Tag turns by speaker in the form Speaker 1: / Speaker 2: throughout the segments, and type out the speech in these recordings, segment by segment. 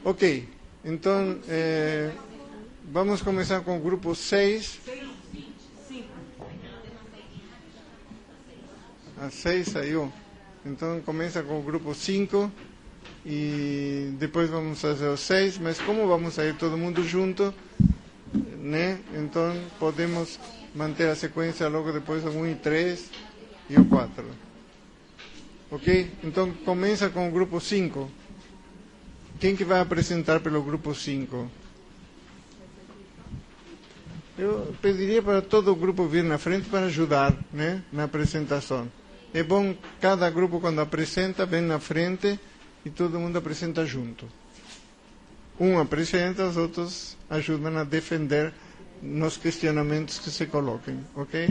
Speaker 1: Ok, então vamos começar com o grupo 6. A 6 saiu. Então começa com o grupo 5 e depois vamos fazer o 6, mas como vamos sair todo mundo junto, né? Então podemos manter a sequência logo depois do 1 e 3 e o 4. Ok? Então começa com o grupo 5. Quem que vai apresentar pelo grupo 5? Eu pediria para todo o grupo vir na frente para ajudar, né, na apresentação. É bom cada grupo, quando apresenta, vem na frente e todo mundo apresenta junto. Um apresenta, os outros ajudam a defender nos questionamentos que se coloquem, ok?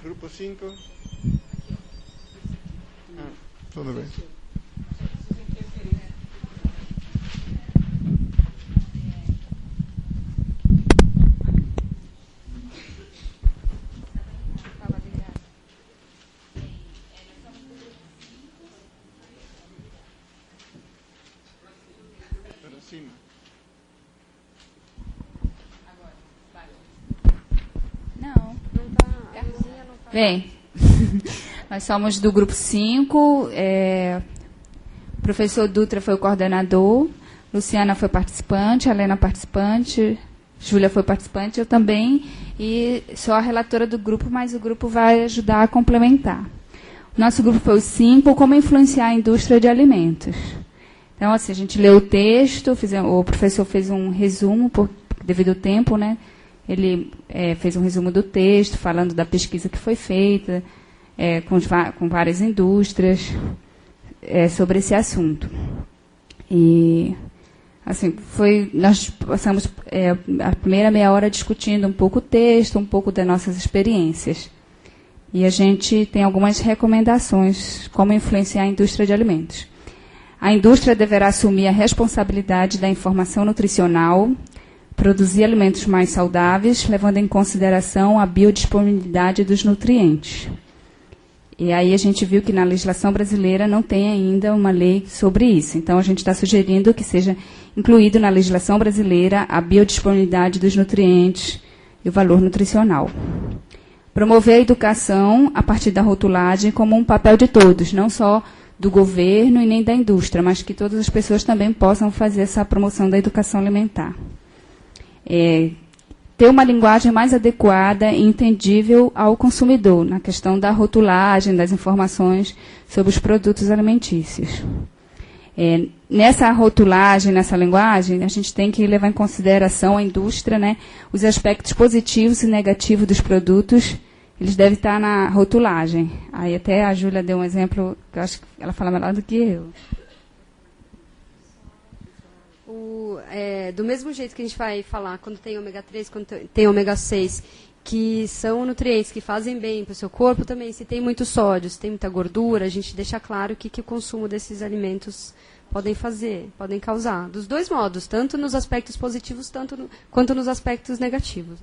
Speaker 1: Grupo 5. Tudo bem.
Speaker 2: Bem, nós somos do grupo 5, o professor Dutra foi o coordenador, Luciana foi participante, Helena participante, Júlia foi participante, eu também, e sou a relatora do grupo, mas o grupo vai ajudar a complementar. O nosso grupo foi o 5, como influenciar a indústria de alimentos. Então, assim, a gente leu o texto, o professor fez um resumo, devido ao tempo, né? Ele fez um resumo do texto, falando da pesquisa que foi feita com várias indústrias sobre esse assunto. E, assim, nós passamos a primeira meia hora discutindo um pouco o texto, um pouco das nossas experiências. E a gente tem algumas recomendações como influenciar a indústria de alimentos. A indústria deverá assumir a responsabilidade da informação nutricional, produzir alimentos mais saudáveis, levando em consideração a biodisponibilidade dos nutrientes. E aí a gente viu que na legislação brasileira não tem ainda uma lei sobre isso. Então, a gente está sugerindo que seja incluído na legislação brasileira a biodisponibilidade dos nutrientes e o valor nutricional. Promover a educação a partir da rotulagem como um papel de todos, não só do governo e nem da indústria, mas que todas as pessoas também possam fazer essa promoção da educação alimentar. Ter uma linguagem mais adequada e entendível ao consumidor, na questão da rotulagem, das informações sobre os produtos alimentícios. Nessa rotulagem, nessa linguagem, a gente tem que levar em consideração a indústria, né, os aspectos positivos e negativos dos produtos, eles devem estar na rotulagem. Aí até a Júlia deu um exemplo, que eu acho que ela fala melhor do que eu.
Speaker 3: Do mesmo jeito que a gente vai falar quando tem ômega 3, quando tem ômega 6, que são nutrientes que fazem bem para o seu corpo, também se tem muito sódio, se tem muita gordura, a gente deixa claro o que o consumo desses alimentos podem fazer, podem causar. Dos dois modos, tanto nos aspectos positivos quanto nos aspectos negativos.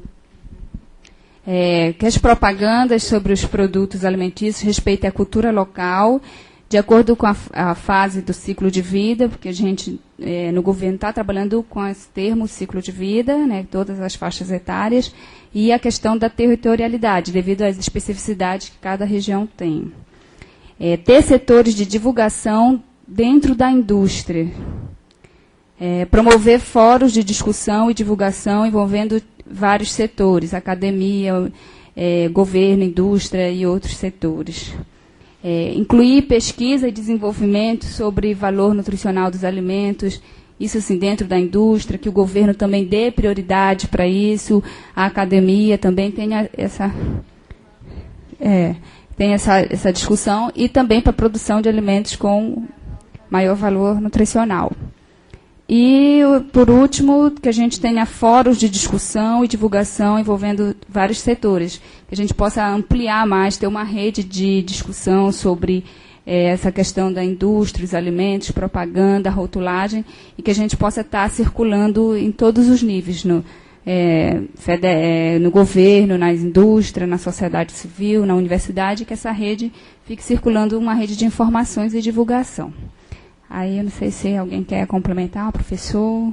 Speaker 2: Que as propagandas sobre os produtos alimentícios respeitem a cultura local, de acordo com a fase do ciclo de vida, porque a gente, no governo, está trabalhando com esse termo ciclo de vida, né, todas as faixas etárias, e a questão da territorialidade, devido às especificidades que cada região tem. Ter setores de divulgação dentro da indústria. Promover fóruns de discussão e divulgação envolvendo vários setores, academia, governo, indústria e outros setores. Incluir pesquisa e desenvolvimento sobre valor nutricional dos alimentos, isso assim dentro da indústria, que o governo também dê prioridade para isso, a academia também tenha essa discussão, e também para a produção de alimentos com maior valor nutricional. E, por último, que a gente tenha fóruns de discussão e divulgação envolvendo vários setores, que a gente possa ampliar mais, ter uma rede de discussão sobre essa questão da indústria, os alimentos, propaganda, rotulagem, e que a gente possa estar circulando em todos os níveis, no governo, nas indústrias, na sociedade civil, na universidade, que essa rede fique circulando uma rede de informações e divulgação. Aí eu não sei se alguém quer complementar, professor.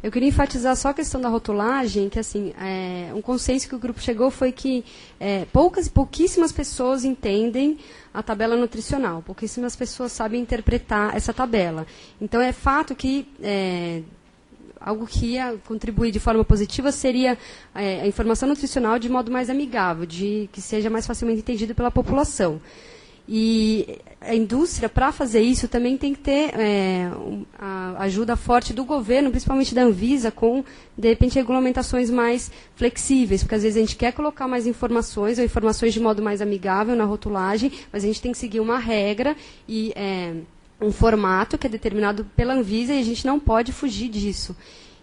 Speaker 3: Eu queria enfatizar só a questão da rotulagem, que assim, um consenso que o grupo chegou foi que pouquíssimas pessoas entendem a tabela nutricional, pouquíssimas pessoas sabem interpretar essa tabela. Então, é fato que algo que ia contribuir de forma positiva seria a informação nutricional de modo mais amigável, de que seja mais facilmente entendido pela população. E a indústria, para fazer isso, também tem que ter a ajuda forte do governo, principalmente da Anvisa, com, de repente, regulamentações mais flexíveis, porque às vezes a gente quer colocar mais informações, ou informações de modo mais amigável na rotulagem, mas a gente tem que seguir uma regra e um formato que é determinado pela Anvisa e a gente não pode fugir disso.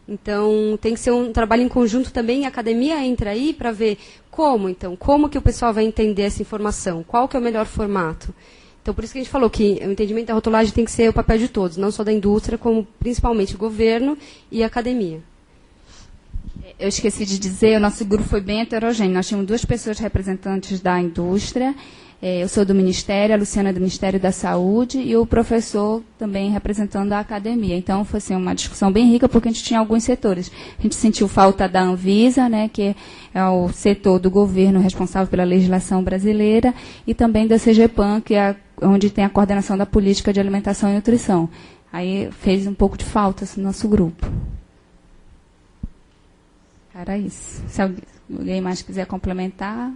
Speaker 3: Então, tem que ser um trabalho em conjunto também, a academia entra aí para ver como que o pessoal vai entender essa informação, qual que é o melhor formato. Então, por isso que a gente falou que o entendimento da rotulagem tem que ser o papel de todos, não só da indústria, como principalmente o governo e a academia.
Speaker 2: Eu esqueci de dizer, o nosso grupo foi bem heterogêneo. Nós tínhamos 2 pessoas representantes da indústria. Eu sou do Ministério, a Luciana é do Ministério da Saúde e o professor também representando a academia. Então, foi assim, uma discussão bem rica, porque a gente tinha alguns setores. A gente sentiu falta da Anvisa, né, que é o setor do governo responsável pela legislação brasileira, e também da CGPAM, que é onde tem a coordenação da política de alimentação e nutrição. Aí fez um pouco de falta no nosso grupo. Era isso. Se alguém mais quiser complementar...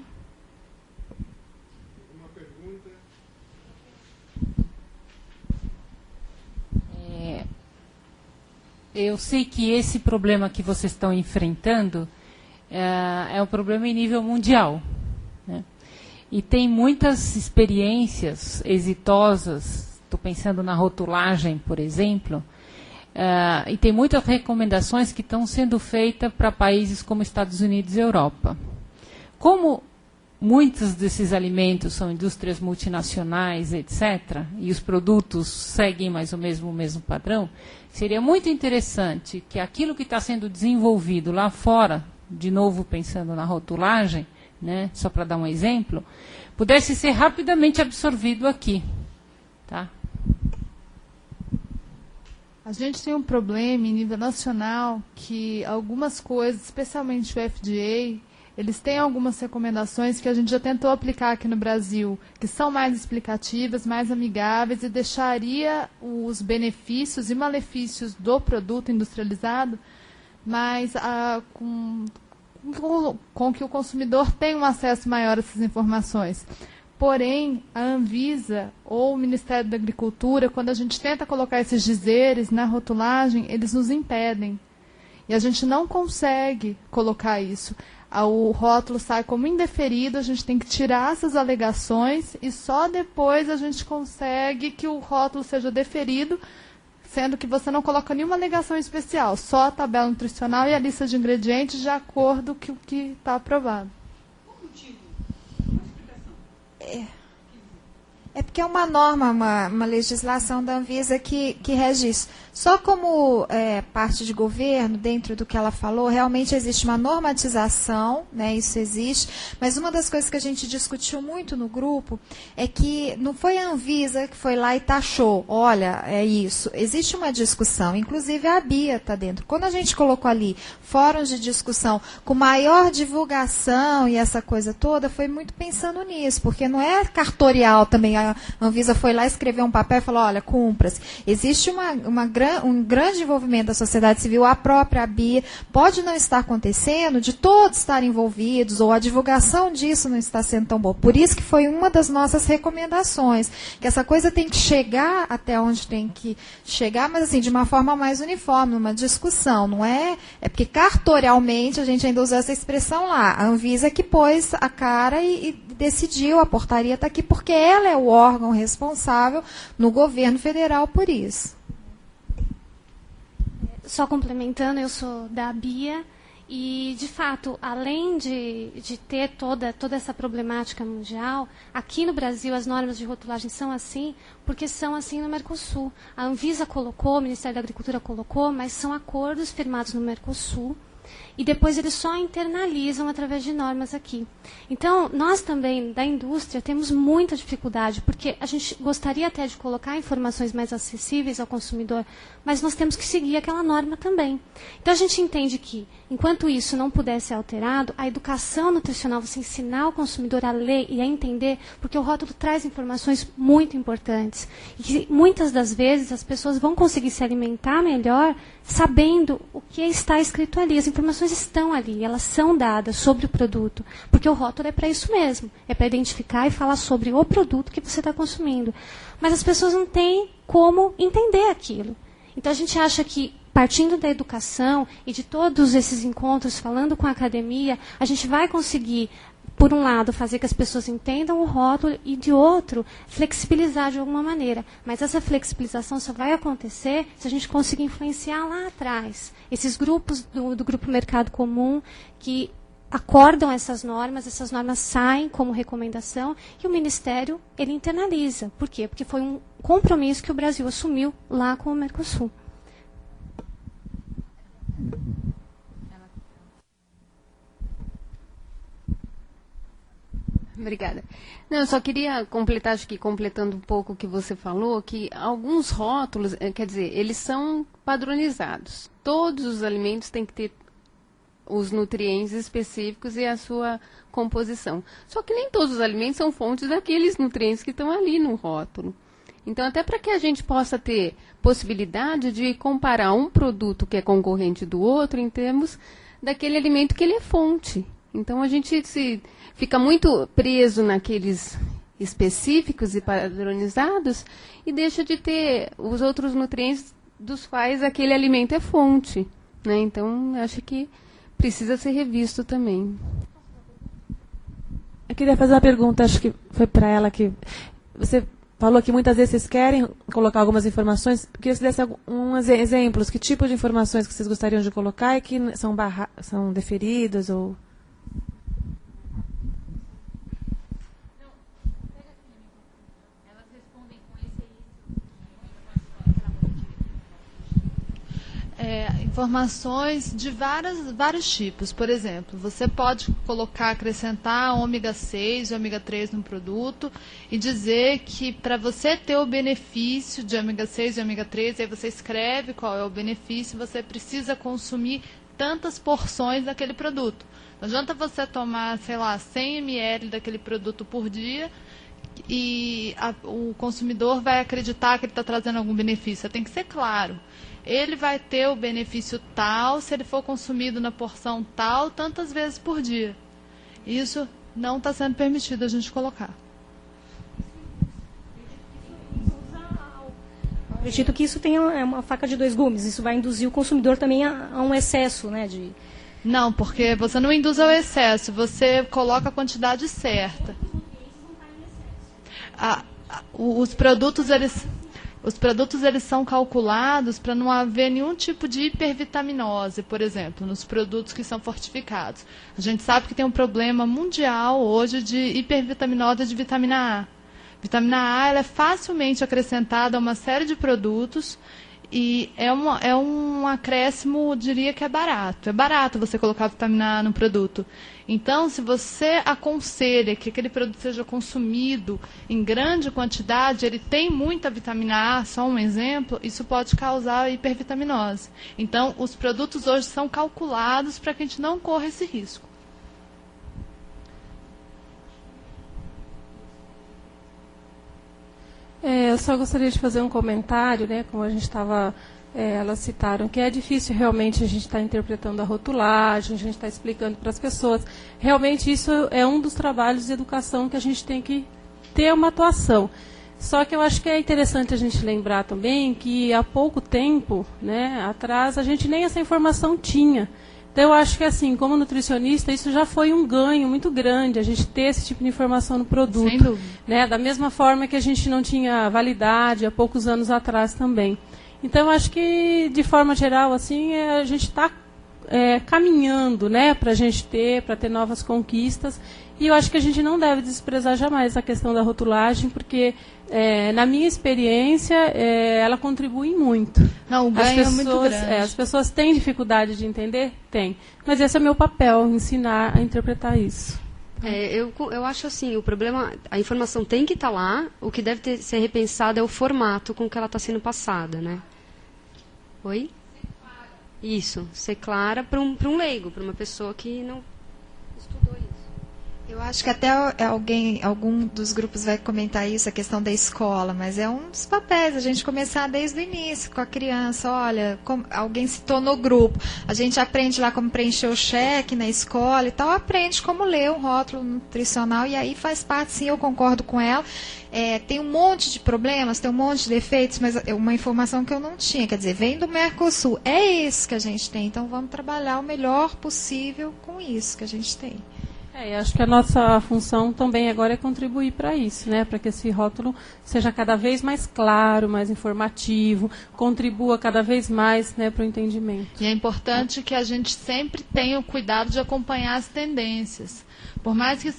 Speaker 4: Eu sei que esse problema que vocês estão enfrentando é um problema em nível mundial, né? E tem muitas experiências exitosas, estou pensando na rotulagem, por exemplo, e tem muitas recomendações que estão sendo feitas para países como Estados Unidos e Europa. Como muitos desses alimentos são indústrias multinacionais, etc., e os produtos seguem mais ou menos o mesmo padrão, seria muito interessante que aquilo que está sendo desenvolvido lá fora, de novo pensando na rotulagem, né, só para dar um exemplo, pudesse ser rapidamente absorvido aqui. Tá?
Speaker 5: A gente tem um problema em nível nacional que algumas coisas, especialmente o FDA, eles têm algumas recomendações que a gente já tentou aplicar aqui no Brasil, que são mais explicativas, mais amigáveis e deixaria os benefícios e malefícios do produto industrializado, mas com que o consumidor tenha um acesso maior a essas informações. Porém, a Anvisa ou o Ministério da Agricultura, quando a gente tenta colocar esses dizeres na rotulagem, eles nos impedem. E a gente não consegue colocar isso. O rótulo sai como indeferido, a gente tem que tirar essas alegações e só depois a gente consegue que o rótulo seja deferido, sendo que você não coloca nenhuma alegação especial, só a tabela nutricional e a lista de ingredientes de acordo com o que está aprovado.
Speaker 6: Qual o motivo? Uma explicação. É porque é uma norma, uma legislação da Anvisa que rege isso. Só como parte de governo, dentro do que ela falou, realmente existe uma normatização, né, isso existe, mas uma das coisas que a gente discutiu muito no grupo é que não foi a Anvisa que foi lá e taxou, olha, é isso. Existe uma discussão, inclusive a Bia está dentro. Quando a gente colocou ali fóruns de discussão com maior divulgação e essa coisa toda, foi muito pensando nisso, porque não é cartorial também. A Anvisa foi lá, escreveu um papel e falou, olha, cumpra-se. Existe um grande envolvimento da sociedade civil, a própria Bia. Pode não estar acontecendo de todos estarem envolvidos, ou a divulgação disso não está sendo tão boa. Por isso que foi uma das nossas recomendações, que essa coisa tem que chegar até onde tem que chegar, mas assim, de uma forma mais uniforme, uma discussão, não é? É porque cartorialmente a gente ainda usa essa expressão lá. A Anvisa que pôs a cara e decidiu, a portaria está aqui, porque ela é o órgão responsável no governo federal por isso.
Speaker 7: Só complementando, eu sou da Bia e, de fato, além de ter toda essa problemática mundial, aqui no Brasil as normas de rotulagem são assim, porque são assim no Mercosul. A Anvisa colocou, o Ministério da Agricultura colocou, mas são acordos firmados no Mercosul. e depois eles só internalizam através de normas aqui. Então, nós também, da indústria, temos muita dificuldade, porque a gente gostaria até de colocar informações mais acessíveis ao consumidor, mas nós temos que seguir aquela norma também. Então, a gente entende que, enquanto isso não puder ser alterado, a educação nutricional, você ensinar o consumidor a ler e a entender, porque o rótulo traz informações muito importantes, e que muitas das vezes as pessoas vão conseguir se alimentar melhor sabendo o que está escrito ali. As informações estão ali, elas são dadas sobre o produto, porque o rótulo é para isso mesmo, é para identificar e falar sobre o produto que você está consumindo. Mas as pessoas não têm como entender aquilo. Então a gente acha que, partindo da educação e de todos esses encontros, falando com a academia, a gente vai conseguir, por um lado, fazer que as pessoas entendam o rótulo e, de outro, flexibilizar de alguma maneira. Mas essa flexibilização só vai acontecer se a gente conseguir influenciar lá atrás. Esses grupos do Grupo Mercado Comum que acordam essas normas saem como recomendação e o Ministério, ele internaliza. Por quê? Porque foi um compromisso que o Brasil assumiu lá com o Mercosul.
Speaker 8: Obrigada. Não, eu só queria completar, acho que completando um pouco o que você falou, que alguns rótulos, quer dizer, eles são padronizados. Todos os alimentos têm que ter os nutrientes específicos e a sua composição. Só que nem todos os alimentos são fontes daqueles nutrientes que estão ali no rótulo. Então, até para que a gente possa ter possibilidade de comparar um produto que é concorrente do outro em termos daquele alimento que ele é fonte. Então, a gente fica muito preso naqueles específicos e padronizados e deixa de ter os outros nutrientes dos quais aquele alimento é fonte, né? Então, acho que precisa ser revisto também.
Speaker 9: Eu queria fazer uma pergunta, acho que foi para ela, que você falou que muitas vezes vocês querem colocar algumas informações. Eu queria que você desse alguns exemplos, que tipo de informações que vocês gostariam de colocar e que são deferidas ou...
Speaker 5: Informações de vários tipos. Por exemplo, você pode acrescentar ômega 6 e ômega 3 no produto e dizer que para você ter o benefício de ômega 6 e ômega 3, aí você escreve qual é o benefício, você precisa consumir tantas porções daquele produto. Não adianta você tomar, 100 ml daquele produto por dia e o consumidor vai acreditar que ele está trazendo algum benefício. Tem que ser claro. Ele vai ter o benefício tal se ele for consumido na porção tal, tantas vezes por dia. Isso não está sendo permitido a gente colocar.
Speaker 10: Acredito que isso tem uma faca de dois gumes. Isso vai induzir o consumidor também a um excesso, né?
Speaker 5: Não, porque você não induz ao excesso, você coloca a quantidade certa. Os produtos, eles são calculados para não haver nenhum tipo de hipervitaminose, por exemplo, nos produtos que são fortificados. A gente sabe que tem um problema mundial hoje de hipervitaminose de vitamina A. Vitamina A ela é facilmente acrescentada a uma série de produtos e é um acréscimo, diria que é barato. É barato você colocar vitamina A no produto. Então, se você aconselha que aquele produto seja consumido em grande quantidade, ele tem muita vitamina A, só um exemplo, isso pode causar hipervitaminose. Então, os produtos hoje são calculados para que a gente não corra esse risco.
Speaker 9: Eu só gostaria de fazer um comentário, né, como a gente estava... elas citaram que é difícil realmente a gente estar interpretando a rotulagem, a gente está explicando para as pessoas. Realmente isso é um dos trabalhos de educação que a gente tem que ter uma atuação. Só que eu acho que é interessante a gente lembrar também que há pouco tempo, né, atrás, a gente nem essa informação tinha. Então eu acho que assim, como nutricionista, isso já foi um ganho muito grande, a gente ter esse tipo de informação no produto.
Speaker 5: Sem dúvida.
Speaker 9: Né, da mesma forma que a gente não tinha validade há poucos anos atrás também. Então, acho que, de forma geral, assim, a gente está caminhando, né, para a gente para ter novas conquistas. E eu acho que a gente não deve desprezar jamais a questão da rotulagem, porque, na minha experiência, ela contribui muito.
Speaker 5: Não, o ganho é muito grande.
Speaker 9: As pessoas têm dificuldade de entender? Tem. Mas esse é o meu papel, ensinar a interpretar isso.
Speaker 3: Eu acho assim, o problema, a informação tem que estar lá, o que deve ser repensado é o formato com que ela está sendo passada, né? Oi? Isso, ser clara para um leigo, para uma pessoa que não estudou isso.
Speaker 6: Eu acho que até algum dos grupos vai comentar isso, a questão da escola, mas é um dos papéis, a gente começar desde o início com a criança. Olha, alguém citou no grupo, a gente aprende lá como preencher o cheque na escola e tal, aprende como ler um rótulo nutricional, e aí faz parte, sim, eu concordo com ela. Tem um monte de problemas, tem um monte de defeitos, mas é uma informação que eu não tinha, quer dizer, vem do Mercosul, é isso que a gente tem, então vamos trabalhar o melhor possível com isso que a gente tem.
Speaker 9: Acho que a nossa função também agora é contribuir para isso, né? Para que esse rótulo seja cada vez mais claro, mais informativo, contribua cada vez mais, né, para o entendimento.
Speaker 5: E é importante que a gente sempre tenha o cuidado de acompanhar as tendências. Por mais que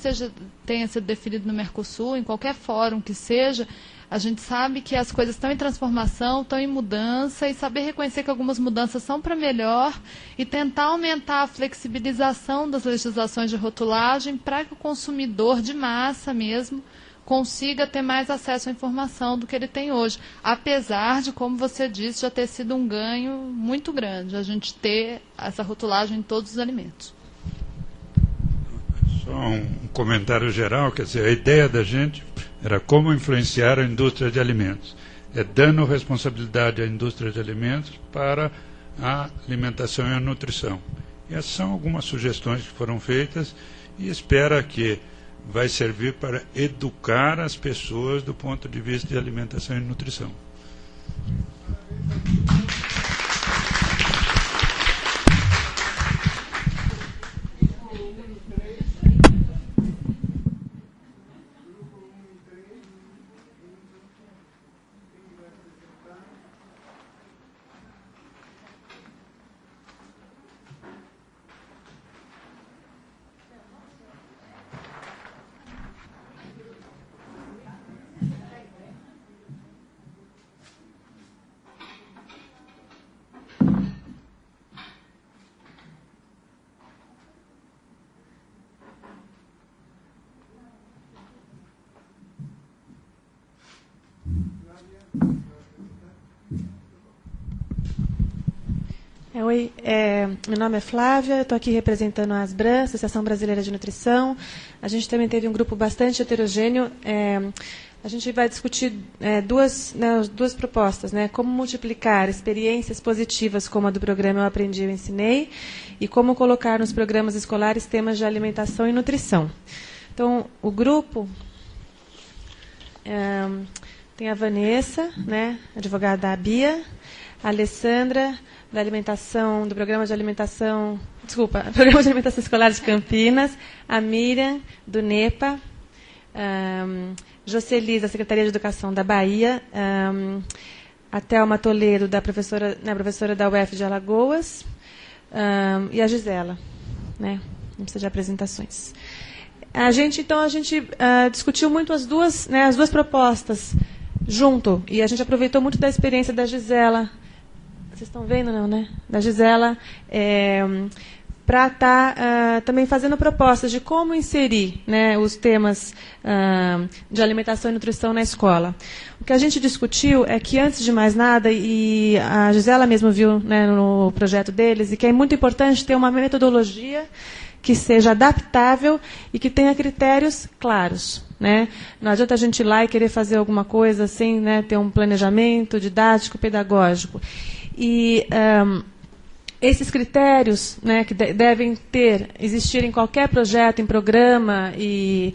Speaker 5: tenha sido definido no Mercosul, em qualquer fórum que seja, a gente sabe que as coisas estão em transformação, estão em mudança, e saber reconhecer que algumas mudanças são para melhor e tentar aumentar a flexibilização das legislações de rotulagem para que o consumidor de massa mesmo consiga ter mais acesso à informação do que ele tem hoje. Apesar de, como você disse, já ter sido um ganho muito grande a gente ter essa rotulagem em todos os alimentos.
Speaker 11: Só um comentário geral, quer dizer, a ideia da gente era como influenciar a indústria de alimentos. Dando responsabilidade à indústria de alimentos para a alimentação e a nutrição. E essas são algumas sugestões que foram feitas e espera que vai servir para educar as pessoas do ponto de vista de alimentação e nutrição.
Speaker 12: Oi, meu nome é Flávia, estou aqui representando a ASBRAN, Associação Brasileira de Nutrição. A gente também teve um grupo bastante heterogêneo. A gente vai discutir duas propostas, né? Como multiplicar experiências positivas como a do programa Eu Aprendi, Eu Ensinei, e como colocar nos programas escolares temas de alimentação e nutrição. Então, o grupo tem a Vanessa, né, advogada da Bia, a Alessandra, da alimentação, do programa de alimentação escolar de Campinas, a Miriam, do NEPA, Jocely, da Secretaria de Educação da Bahia, a Thelma Toledo, professora da UF de Alagoas, e a Gisela, né? Não precisa de apresentações. A gente discutiu muito as duas propostas junto, e a gente aproveitou muito da experiência da Gisela. Vocês estão vendo, não, né? Da Gisela, para estar também fazendo propostas de como inserir, né, os temas de alimentação e nutrição na escola. O que a gente discutiu é que, antes de mais nada, e a Gisela mesmo viu, né, no projeto deles, e que é muito importante ter uma metodologia que seja adaptável e que tenha critérios claros. Né? Não adianta a gente ir lá e querer fazer alguma coisa sem, né, ter um planejamento didático, pedagógico. E esses critérios, né, que devem existir em qualquer projeto, em programa, e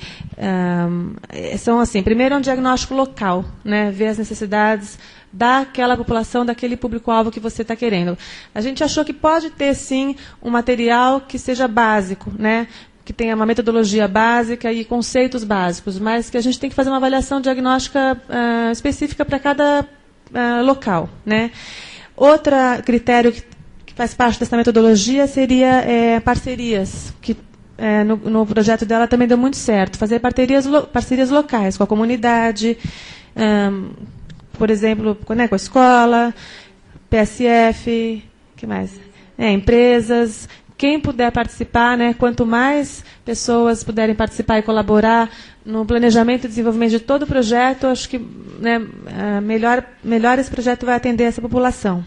Speaker 12: são assim: primeiro, um diagnóstico local, né, ver as necessidades daquela população, daquele público-alvo que você está querendo. A gente achou que pode ter, sim, um material que seja básico, né, que tenha uma metodologia básica e conceitos básicos, mas que a gente tem que fazer uma avaliação diagnóstica específica para cada local, né. Outro critério que faz parte dessa metodologia seria parcerias, que no projeto dela também deu muito certo. Fazer parcerias locais com a comunidade, por exemplo, né, com a escola, PSF, que mais? Empresas. Quem puder participar, né, quanto mais pessoas puderem participar e colaborar no planejamento e desenvolvimento de todo o projeto, acho que, né, melhor esse projeto vai atender essa população.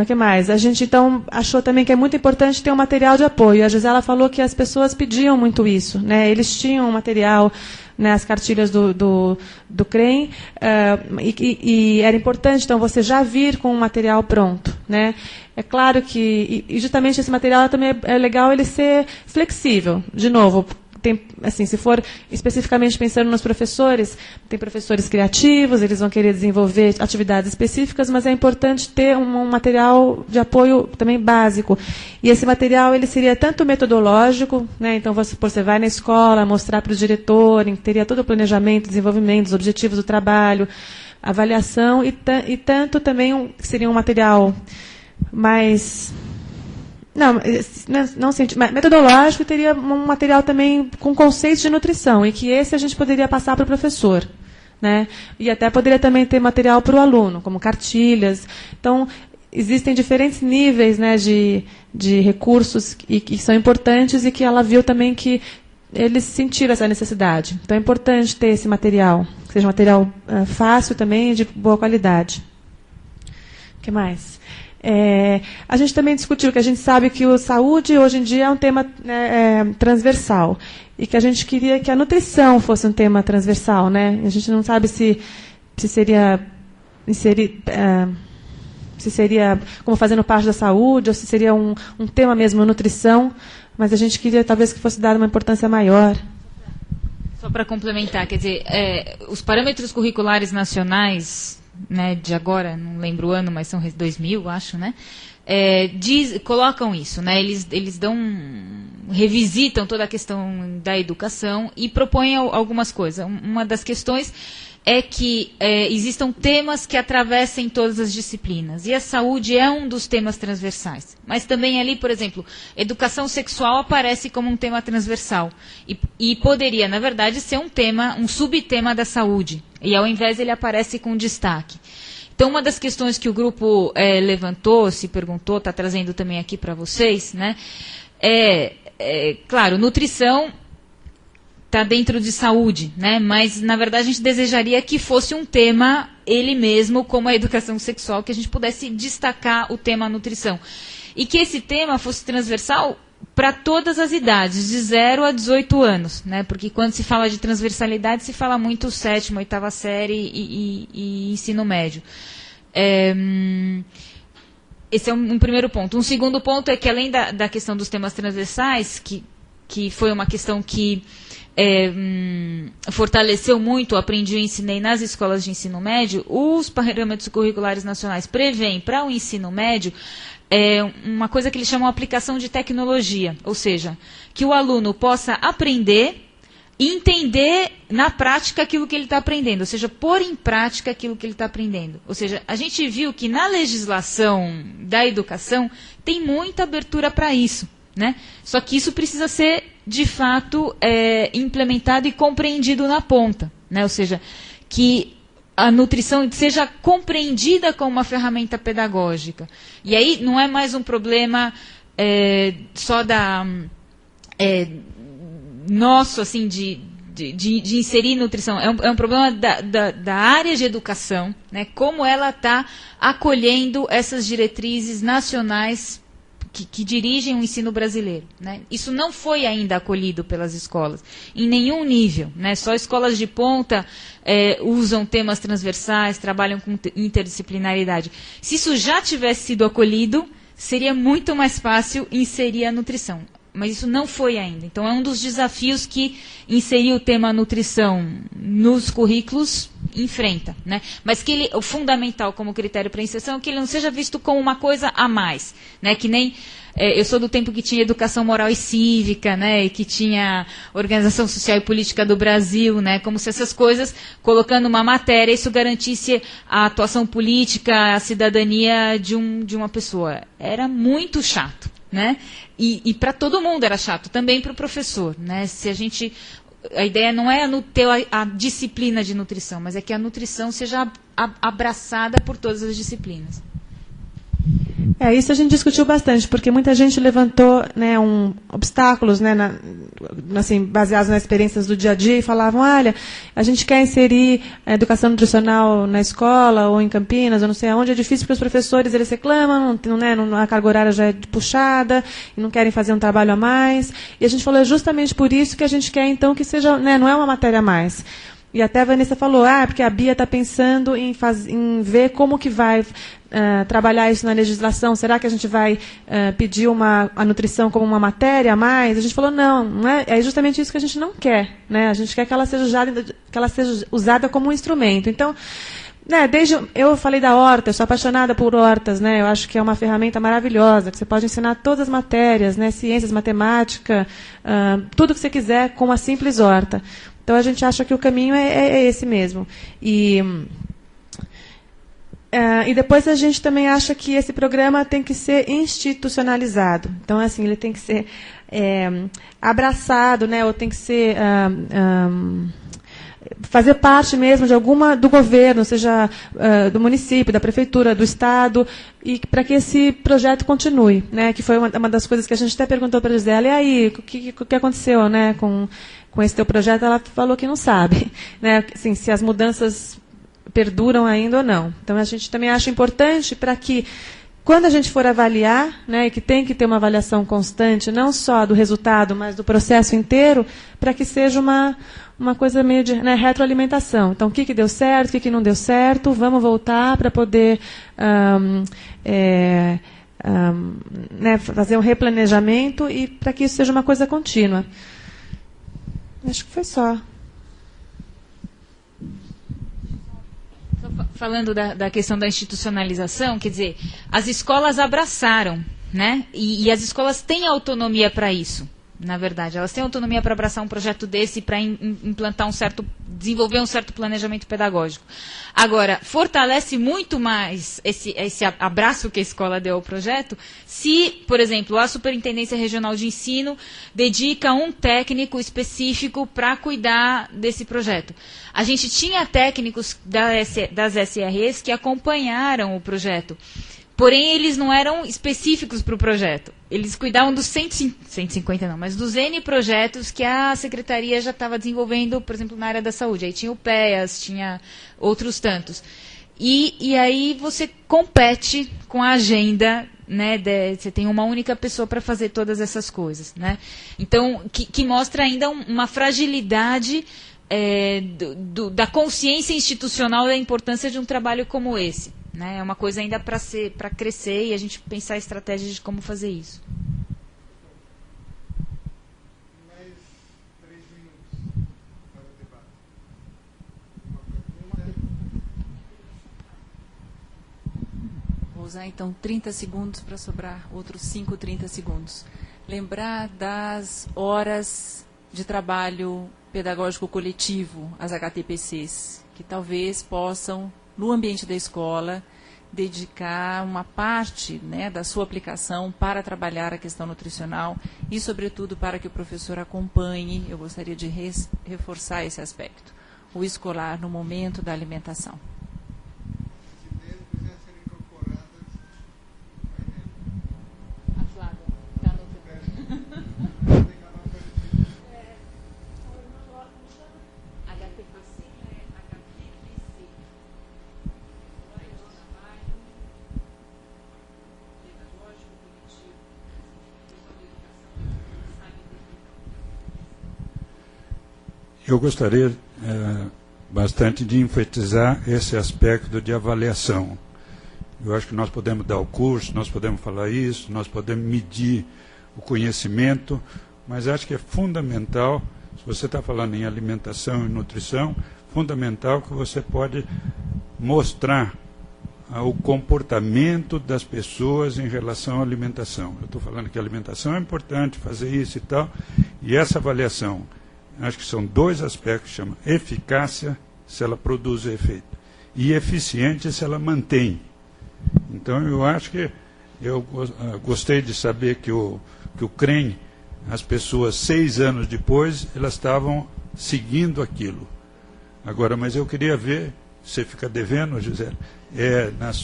Speaker 12: Que mais? A gente, então, achou também que é muito importante ter um material de apoio. A Gisela falou que as pessoas pediam muito isso, né? Eles tinham um material, né, as cartilhas do CREM, e era importante, então, você já vir com um material pronto, né? É claro que, e justamente esse material também é legal ele ser flexível. De novo, tem, assim, se for especificamente pensando nos professores, tem professores criativos, eles vão querer desenvolver atividades específicas, mas é importante ter um material de apoio também básico. E esse material ele seria tanto metodológico, né, então você vai na escola, mostrar para o diretor, teria todo o planejamento, desenvolvimento, os objetivos do trabalho, avaliação, e tanto também seria um material mais... Não metodológico, teria um material também com conceitos de nutrição, e que esse a gente poderia passar para o professor, né? E até poderia também ter material para o aluno, como cartilhas. Então, existem diferentes níveis, né, de recursos que são importantes, e que ela viu também que eles sentiram essa necessidade. Então, é importante ter esse material, que seja um material fácil também e de boa qualidade. O que mais? A gente também discutiu que a gente sabe que a saúde hoje em dia é um tema, né, transversal, e que a gente queria que a nutrição fosse um tema transversal, né? A gente não sabe se seria como fazendo parte da saúde, ou se seria um tema mesmo, nutrição, mas a gente queria talvez que fosse dada uma importância maior.
Speaker 13: Só para complementar, quer dizer, os parâmetros curriculares nacionais, né, de agora, não lembro o ano, mas são 2000, acho, né? Colocam isso, né? Eles revisitam toda a questão da educação e propõem algumas coisas. Uma das questões é que existam temas que atravessem todas as disciplinas. E a saúde é um dos temas transversais. Mas também ali, por exemplo, educação sexual aparece como um tema transversal. E poderia, na verdade, ser um subtema da saúde. E ao invés ele aparece com destaque. Então, uma das questões que o grupo levantou, se perguntou, está trazendo também aqui para vocês, né? Claro, nutrição está dentro de saúde, né? Mas, na verdade, a gente desejaria que fosse um tema, ele mesmo, como a educação sexual, que a gente pudesse destacar o tema nutrição. E que esse tema fosse transversal para todas as idades, de 0 a 18 anos, né? Porque quando se fala de transversalidade, se fala muito 7ª, 8ª série e ensino médio. Esse é um primeiro ponto. Um segundo ponto é que, além da questão dos temas transversais, que foi uma questão que fortaleceu muito, aprendi e ensinei nas escolas de ensino médio, os parâmetros curriculares nacionais prevêem para o ensino médio uma coisa que eles chamam de aplicação de tecnologia, ou seja, que o aluno possa aprender e entender na prática aquilo que ele está aprendendo, ou seja, pôr em prática aquilo que ele está aprendendo. Ou seja, a gente viu que na legislação da educação tem muita abertura para isso, né? Só que isso precisa ser, de fato, implementado e compreendido na ponta, né? Ou seja, que a nutrição seja compreendida como uma ferramenta pedagógica. E aí não é mais um problema só nosso, assim, de inserir nutrição. É um problema da área de educação, né? Como ela está acolhendo essas diretrizes nacionais que dirigem o ensino brasileiro, né? Isso não foi ainda acolhido pelas escolas, em nenhum nível, né? Só escolas de ponta usam temas transversais, trabalham com interdisciplinaridade. Se isso já tivesse sido acolhido, seria muito mais fácil inserir a nutrição. Mas isso não foi ainda. Então, é um dos desafios que inserir o tema nutrição nos currículos enfrenta, né? Mas que o fundamental como critério para inserção é que ele não seja visto como uma coisa a mais, né? Que nem eu sou do tempo que tinha educação moral e cívica, né? E que tinha organização social e política do Brasil, né? Como se essas coisas, colocando uma matéria, isso garantisse a atuação política, a cidadania de uma pessoa. Era muito chato. né? E para todo mundo era chato, também para o professor, né? Se a ideia não é ter a disciplina de nutrição, mas é que a nutrição seja abraçada por todas as disciplinas.
Speaker 12: Isso a gente discutiu bastante, porque muita gente levantou, né, obstáculos, né, assim, baseados nas experiências do dia a dia, e falavam, olha, a gente quer inserir a educação nutricional na escola, ou em Campinas, ou não sei aonde, é difícil porque os professores, eles reclamam, a carga horária já é puxada, e não querem fazer um trabalho a mais. E a gente falou, é justamente por isso que a gente quer, então, que seja, né, não é uma matéria a mais. E até a Vanessa falou, porque a Bia está pensando em ver como que vai trabalhar isso na legislação. Será que a gente vai pedir a nutrição como uma matéria a mais? A gente falou, não é justamente isso que a gente não quer. Né? A gente quer que ela seja usada como um instrumento. Então, né, eu falei da horta, eu sou apaixonada por hortas, né? Eu acho que é uma ferramenta maravilhosa, que você pode ensinar todas as matérias, né, ciências, matemática, tudo que você quiser com uma simples horta. Então, a gente acha que o caminho é esse mesmo. E depois a gente também acha que esse programa tem que ser institucionalizado. Então, assim, ele tem que ser abraçado, né, ou tem que ser fazer parte mesmo do governo, seja do município, da prefeitura, do estado, e para que esse projeto continue, né? Que foi uma das coisas que a gente até perguntou para a Gisela, e aí, o que aconteceu, né, com esse teu projeto? Ela falou que não sabe, né, assim, se as mudanças perduram ainda ou não. Então, a gente também acha importante para que, quando a gente for avaliar, né, e que tem que ter uma avaliação constante, não só do resultado, mas do processo inteiro, para que seja uma coisa meio de, né, retroalimentação. Então, o que deu certo, o que não deu certo, vamos voltar para poder né, fazer um replanejamento e para que isso seja uma coisa contínua. Acho que foi só.
Speaker 13: Falando da questão da institucionalização, quer dizer, as escolas abraçaram, né? E as escolas têm autonomia para isso, na verdade. Elas têm autonomia para abraçar um projeto desse, para implantar desenvolver um certo planejamento pedagógico. Agora, fortalece muito mais esse abraço que a escola deu ao projeto se, por exemplo, a Superintendência Regional de Ensino dedica um técnico específico para cuidar desse projeto. A gente tinha técnicos das SREs que acompanharam o projeto, porém eles não eram específicos para o projeto. Eles cuidavam dos 150 não, mas dos N projetos que a Secretaria já estava desenvolvendo, por exemplo, na área da saúde. Aí tinha o PEAS, tinha outros tantos. E aí você compete com a agenda, né, você tem uma única pessoa para fazer todas essas coisas. Né? Então, que mostra ainda uma fragilidade da consciência institucional da importância de um trabalho como esse. Né? É uma coisa ainda para crescer e a gente pensar estratégias de como fazer isso.
Speaker 1: Mais 3 minutos para o debate. Uma pergunta?
Speaker 14: Vou usar então 30 segundos para sobrar outros 30 segundos. Lembrar das horas de trabalho pedagógico coletivo, as HTPCs, que talvez possam, no ambiente da escola, dedicar uma parte, né, da sua aplicação para trabalhar a questão nutricional e, sobretudo, para que o professor acompanhe, eu gostaria de reforçar esse aspecto, o escolar no momento da alimentação.
Speaker 13: A Flávia está no
Speaker 11: Eu gostaria bastante de enfatizar esse aspecto de avaliação. Eu acho que nós podemos dar o curso, nós podemos falar isso, nós podemos medir o conhecimento, mas acho que é fundamental, se você está falando em alimentação e nutrição, fundamental que você pode mostrar o comportamento das pessoas em relação à alimentação. Eu estou falando que a alimentação é importante, fazer isso e tal, e essa avaliação, acho que são 2 aspectos, chama eficácia, se ela produz efeito, e eficiente, se ela mantém. Então, eu acho que Eu gostei de saber que o CREM, as pessoas 6 anos depois, elas estavam seguindo aquilo. Agora, mas eu queria ver, você fica devendo, Gisele,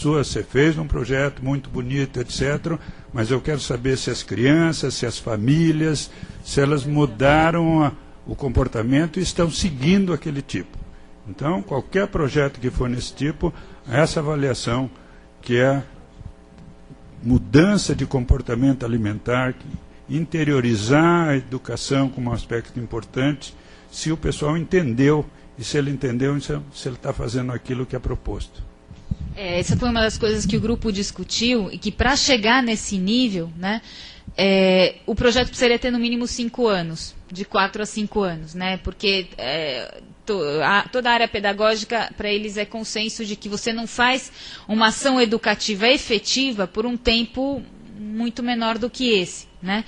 Speaker 11: você fez um projeto muito bonito, etc., mas eu quero saber se as crianças, se as famílias, se elas mudaram o comportamento e estão seguindo aquele tipo. Então, qualquer projeto que for nesse tipo, essa avaliação, que é mudança de comportamento alimentar, interiorizar a educação como um aspecto importante, se o pessoal entendeu, e se ele entendeu, se ele está fazendo aquilo que é proposto.
Speaker 13: Essa foi uma das coisas que o grupo discutiu, e que para chegar nesse nível, né, o projeto precisaria ter no mínimo 5 anos, de 4 a 5 anos, né, porque toda a área pedagógica, para eles, é consenso de que você não faz uma ação educativa efetiva por um tempo muito menor do que esse, né?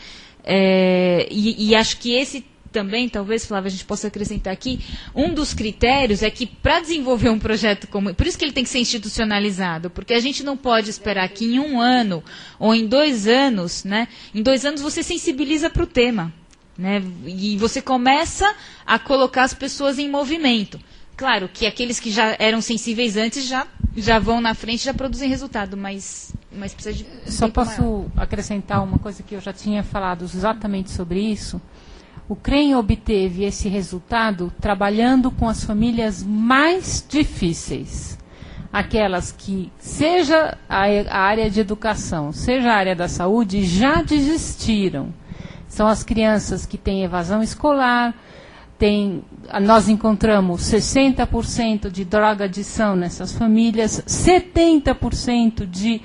Speaker 13: E acho que esse também, talvez, Flávia, a gente possa acrescentar aqui, um dos critérios é que para desenvolver um projeto como... Por isso que ele tem que ser institucionalizado, porque a gente não pode esperar que em 1 ano ou em 2 anos, né? Em 2 anos você sensibiliza para o tema, né? E você começa a colocar as pessoas em movimento. Claro que aqueles que já eram sensíveis antes já vão na frente e já produzem resultado, mas precisa de...
Speaker 4: Só posso acrescentar uma coisa que eu já tinha falado exatamente sobre isso. O CREM obteve esse resultado trabalhando com as famílias mais difíceis. Aquelas que, seja a área de educação, seja a área da saúde, já desistiram. São as crianças que têm evasão escolar, nós encontramos 60% de drogadição nessas famílias, 70% de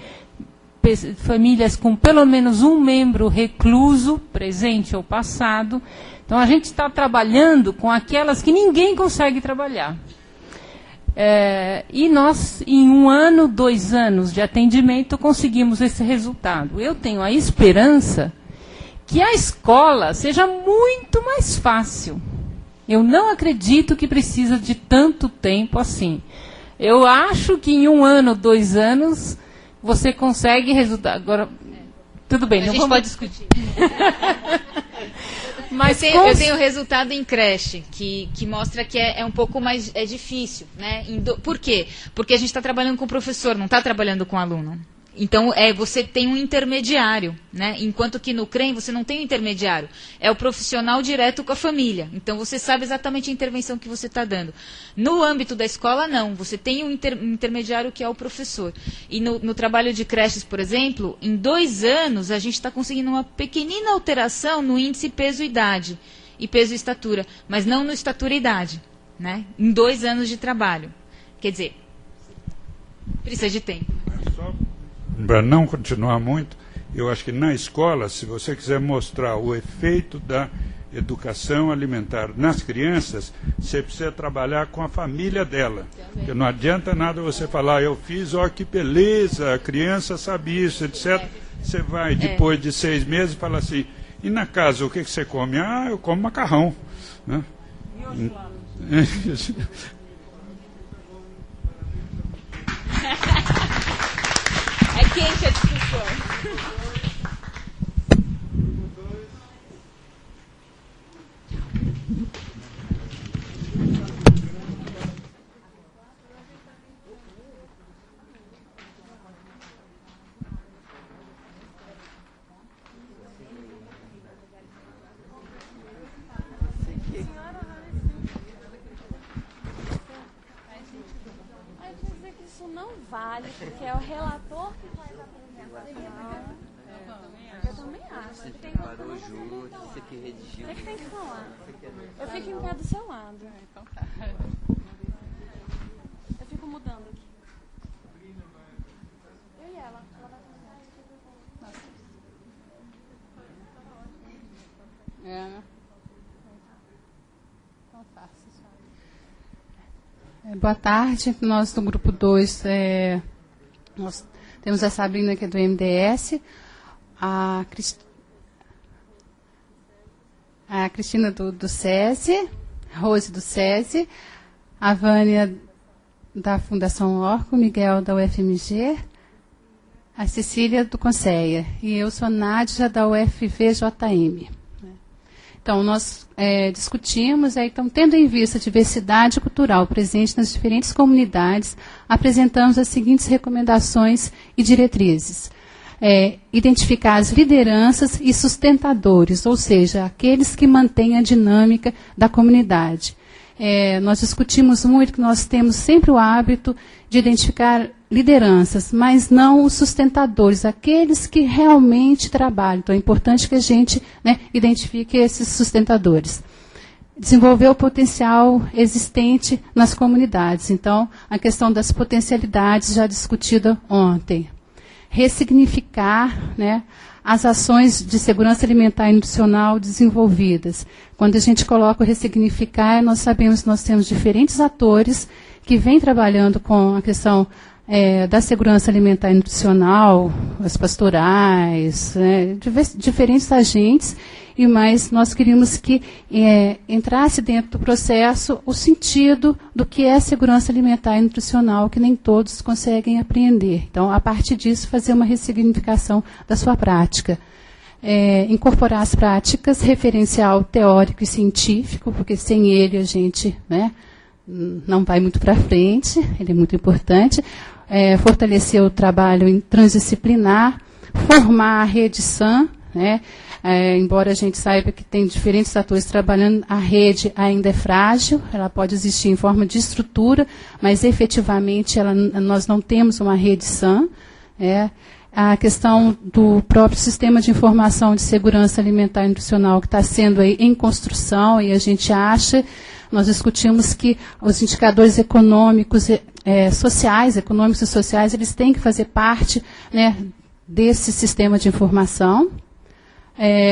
Speaker 4: famílias com pelo menos um membro recluso, presente ou passado. Então, a gente está trabalhando com aquelas que ninguém consegue trabalhar. E nós, em 1 ano, 2 anos de atendimento, conseguimos esse resultado. Eu tenho a esperança que a escola seja muito mais fácil. Eu não acredito que precisa de tanto tempo assim. Eu acho que em 1 ano, 2 anos, você consegue resultado. Agora, tudo bem, não vamos discutir.
Speaker 13: Mas eu tenho resultado em creche, que mostra que é um pouco mais difícil, né? Por quê? Porque a gente está trabalhando com o professor, não está trabalhando com o aluno. Então, você tem um intermediário, né? Enquanto que no CREM você não tem um intermediário. É o profissional direto com a família. Então, você sabe exatamente a intervenção que você está dando. No âmbito da escola, não. Você tem um intermediário que é o professor. E no trabalho de creches, por exemplo, em 2 anos, a gente está conseguindo uma pequenina alteração no índice peso-idade e peso-estatura, mas não no estatura-idade, né? Em 2 anos de trabalho. Quer dizer, precisa de tempo.
Speaker 11: Para não continuar muito, eu acho que na escola, se você quiser mostrar o efeito da educação alimentar nas crianças, você precisa trabalhar com a família dela. Porque não adianta nada você falar, eu fiz, ó que beleza, a criança sabe isso, etc. Você vai, depois de 6 meses, e fala assim, e na casa, o que você come? Ah, eu como macarrão. Né?
Speaker 13: É quente a discussão.
Speaker 7: Isso não vale, porque é o relator que faz a apresentação. Eu também acho.
Speaker 15: Você preparou junto, você que redigiu.
Speaker 7: Você que tem que falar. Eu fico em pé do seu lado. Então tá. Eu fico mudando aqui. Eu e ela. Ela vai fazer.
Speaker 16: Né? Então faça. Boa tarde, nós do grupo 2, nós temos a Sabrina, que é do MDS, a Cristina do SESI, Rose do SESI, a Vânia da Fundação Orco, Miguel da UFMG, A Cecília do Conceia. E eu sou Nádia da UFVJM. Então, nós discutimos, então, tendo em vista a diversidade cultural presente nas diferentes comunidades, apresentamos as seguintes recomendações e diretrizes. Identificar as lideranças e sustentadores, ou seja, aqueles que mantêm a dinâmica da comunidade. Nós discutimos muito que nós temos sempre o hábito de identificar lideranças, mas não os sustentadores, aqueles que realmente trabalham. Então, é importante que a gente, né, identifique esses sustentadores. Desenvolver o potencial existente nas comunidades. Então, a questão das potencialidades já discutida ontem. Ressignificar, né, as ações de segurança alimentar e nutricional desenvolvidas. Quando a gente coloca o ressignificar, nós sabemos que nós temos diferentes atores que vêm trabalhando com a questão da segurança alimentar e nutricional, as pastorais, diferentes agentes, mas nós queríamos que entrasse dentro do processo o sentido do que é segurança alimentar e nutricional, que nem todos conseguem apreender. Então, a partir disso, fazer uma ressignificação da sua prática. Incorporar as práticas, referencial teórico e científico, porque sem ele a gente, né, não vai muito para frente, ele é muito importante. Fortalecer o trabalho transdisciplinar, formar a rede SAM, né? Embora a gente saiba que tem diferentes atores trabalhando, a rede ainda é frágil, ela pode existir em forma de estrutura, mas efetivamente nós não temos uma rede SAM. A questão do próprio sistema de informação de segurança alimentar e nutricional que está sendo aí em construção, e a gente acha, nós discutimos que os indicadores econômicos, econômicos e sociais, eles têm que fazer parte, né, desse sistema de informação.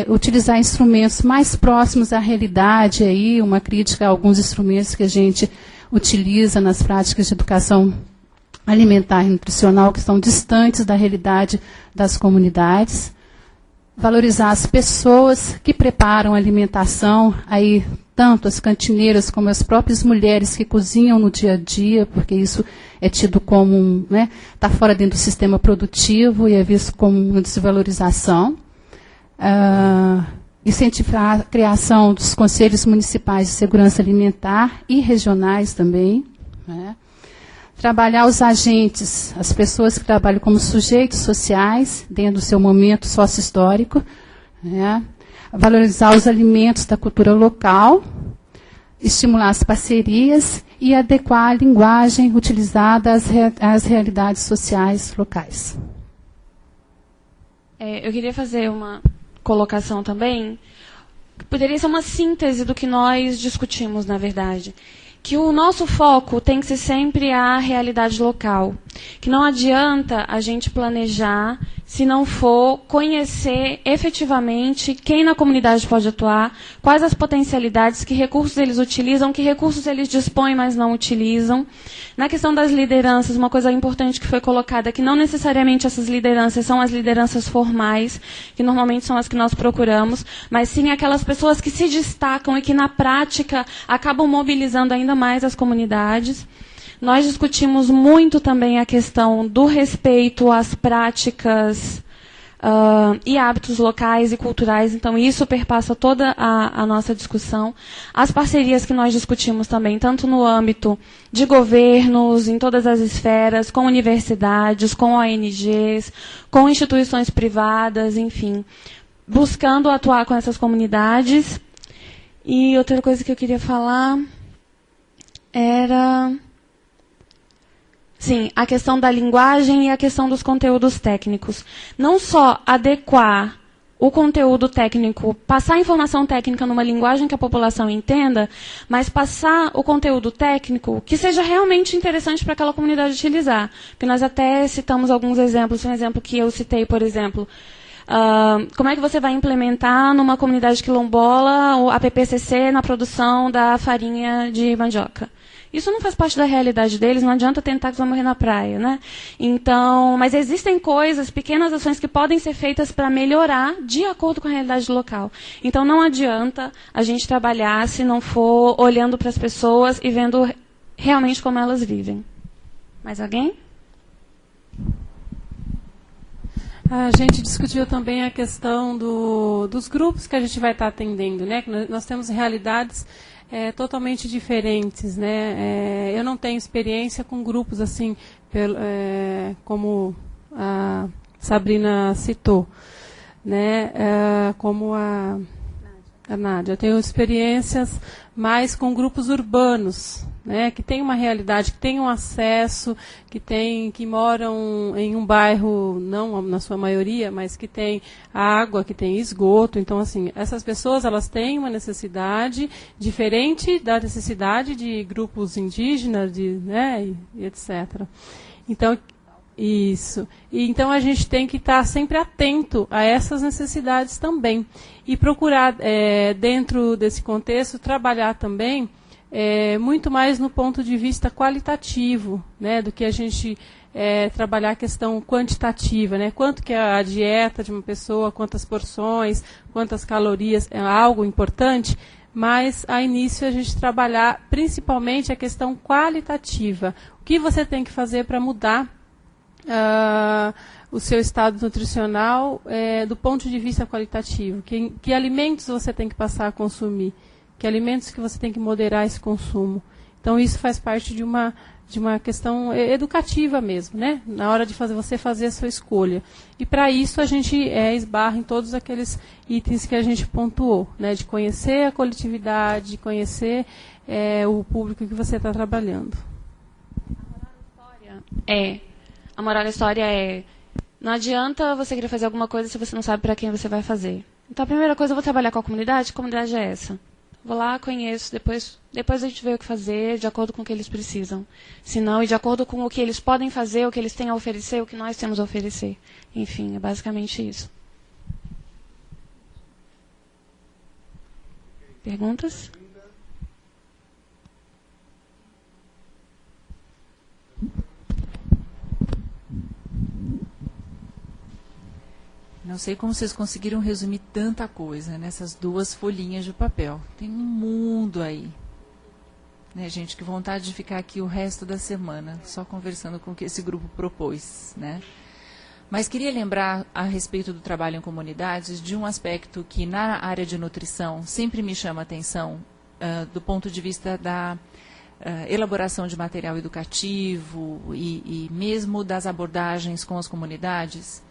Speaker 16: Utilizar instrumentos mais próximos à realidade, aí, uma crítica a alguns instrumentos que a gente utiliza nas práticas de educação alimentar e nutricional, que estão distantes da realidade das comunidades. Valorizar as pessoas que preparam a alimentação, aí, tanto as cantineiras como as próprias mulheres que cozinham no dia a dia, porque isso é tido como, né, está fora dentro do sistema produtivo e é visto como uma desvalorização. Incentivar a criação dos conselhos municipais de segurança alimentar e regionais também, né? Trabalhar os agentes, as pessoas que trabalham como sujeitos sociais, dentro do seu momento sócio-histórico, né? Valorizar os alimentos da cultura local, estimular as parcerias e adequar a linguagem utilizada às realidades sociais locais.
Speaker 17: Eu queria fazer uma colocação também, que poderia ser uma síntese do que nós discutimos, na verdade. Que o nosso foco tem que ser sempre a realidade local. Que não adianta a gente planejar se não for conhecer efetivamente quem na comunidade pode atuar, quais as potencialidades, que recursos eles utilizam, que recursos eles dispõem, mas não utilizam. Na questão das lideranças, uma coisa importante que foi colocada, que não necessariamente essas lideranças são as lideranças formais, que normalmente são as que nós procuramos, mas sim aquelas pessoas que se destacam e que na prática acabam mobilizando ainda mais as comunidades. Nós discutimos muito também a questão do respeito às práticas e hábitos locais e culturais, então isso perpassa toda a nossa discussão. As parcerias que nós discutimos também, tanto no âmbito de governos, em todas as esferas, com universidades, com ONGs, com instituições privadas, enfim, buscando atuar com essas comunidades. E outra coisa que eu queria falar era... Sim, a questão da linguagem e a questão dos conteúdos técnicos. Não só adequar o conteúdo técnico, passar a informação técnica numa linguagem que a população entenda, mas passar o conteúdo técnico que seja realmente interessante para aquela comunidade utilizar. Porque nós até citamos alguns exemplos. Um exemplo que eu citei, por exemplo, como é que você vai implementar numa comunidade quilombola a PPCC na produção da farinha de mandioca? Isso não faz parte da realidade deles, não adianta tentar que vão morrer na praia, né? Então, mas existem coisas, pequenas ações que podem ser feitas para melhorar de acordo com a realidade local. Então, não adianta a gente trabalhar se não for olhando para as pessoas e vendo realmente como elas vivem. Mais alguém?
Speaker 9: A gente discutiu também a questão dos grupos que a gente vai estar atendendo, né? Nós temos realidades totalmente diferentes, né? Eu não tenho experiência com grupos assim, como a Sabrina citou, né? Como a Nádia. Eu tenho experiências mais com grupos urbanos, né, que têm uma realidade, que têm um acesso, que moram em um bairro, não na sua maioria, mas que tem água, que tem esgoto. Então, assim, essas pessoas, elas têm uma necessidade diferente da necessidade de grupos indígenas, né, e etc. Então, isso. E, então, a gente tem que estar sempre atento a essas necessidades também. E procurar, dentro desse contexto, trabalhar também muito mais no ponto de vista qualitativo, né, do que a gente trabalhar a questão quantitativa, né, quanto que é a dieta de uma pessoa, quantas porções, quantas calorias, é algo importante, mas a início a gente trabalhar principalmente a questão qualitativa. O que você tem que fazer para mudar o seu estado nutricional do ponto de vista qualitativo? Que alimentos você tem que passar a consumir? Que alimentos que você tem que moderar esse consumo? Então, isso faz parte de uma questão educativa mesmo, né? Na hora de você fazer a sua escolha. E, para isso, a gente esbarra em todos aqueles itens que a gente pontuou, né? De conhecer a coletividade, de conhecer o público que você está trabalhando.
Speaker 17: A moral da história é: não adianta você querer fazer alguma coisa se você não sabe para quem você vai fazer. Então, a primeira coisa, eu vou trabalhar com a comunidade. Que comunidade é essa? Vou lá, conheço, depois a gente vê o que fazer, de acordo com o que eles precisam. Se não, e de acordo com o que eles podem fazer, o que eles têm a oferecer, o que nós temos a oferecer. Enfim, é basicamente isso. Perguntas?
Speaker 14: Não sei como vocês conseguiram resumir tanta coisa nessas 2 folhinhas de papel. Tem um mundo aí. Né, gente, que vontade de ficar aqui o resto da semana, só conversando com o que esse grupo propôs, né? Mas queria lembrar, a respeito do trabalho em comunidades, de um aspecto que na área de nutrição sempre me chama a atenção, do ponto de vista da elaboração de material educativo e mesmo das abordagens com as comunidades.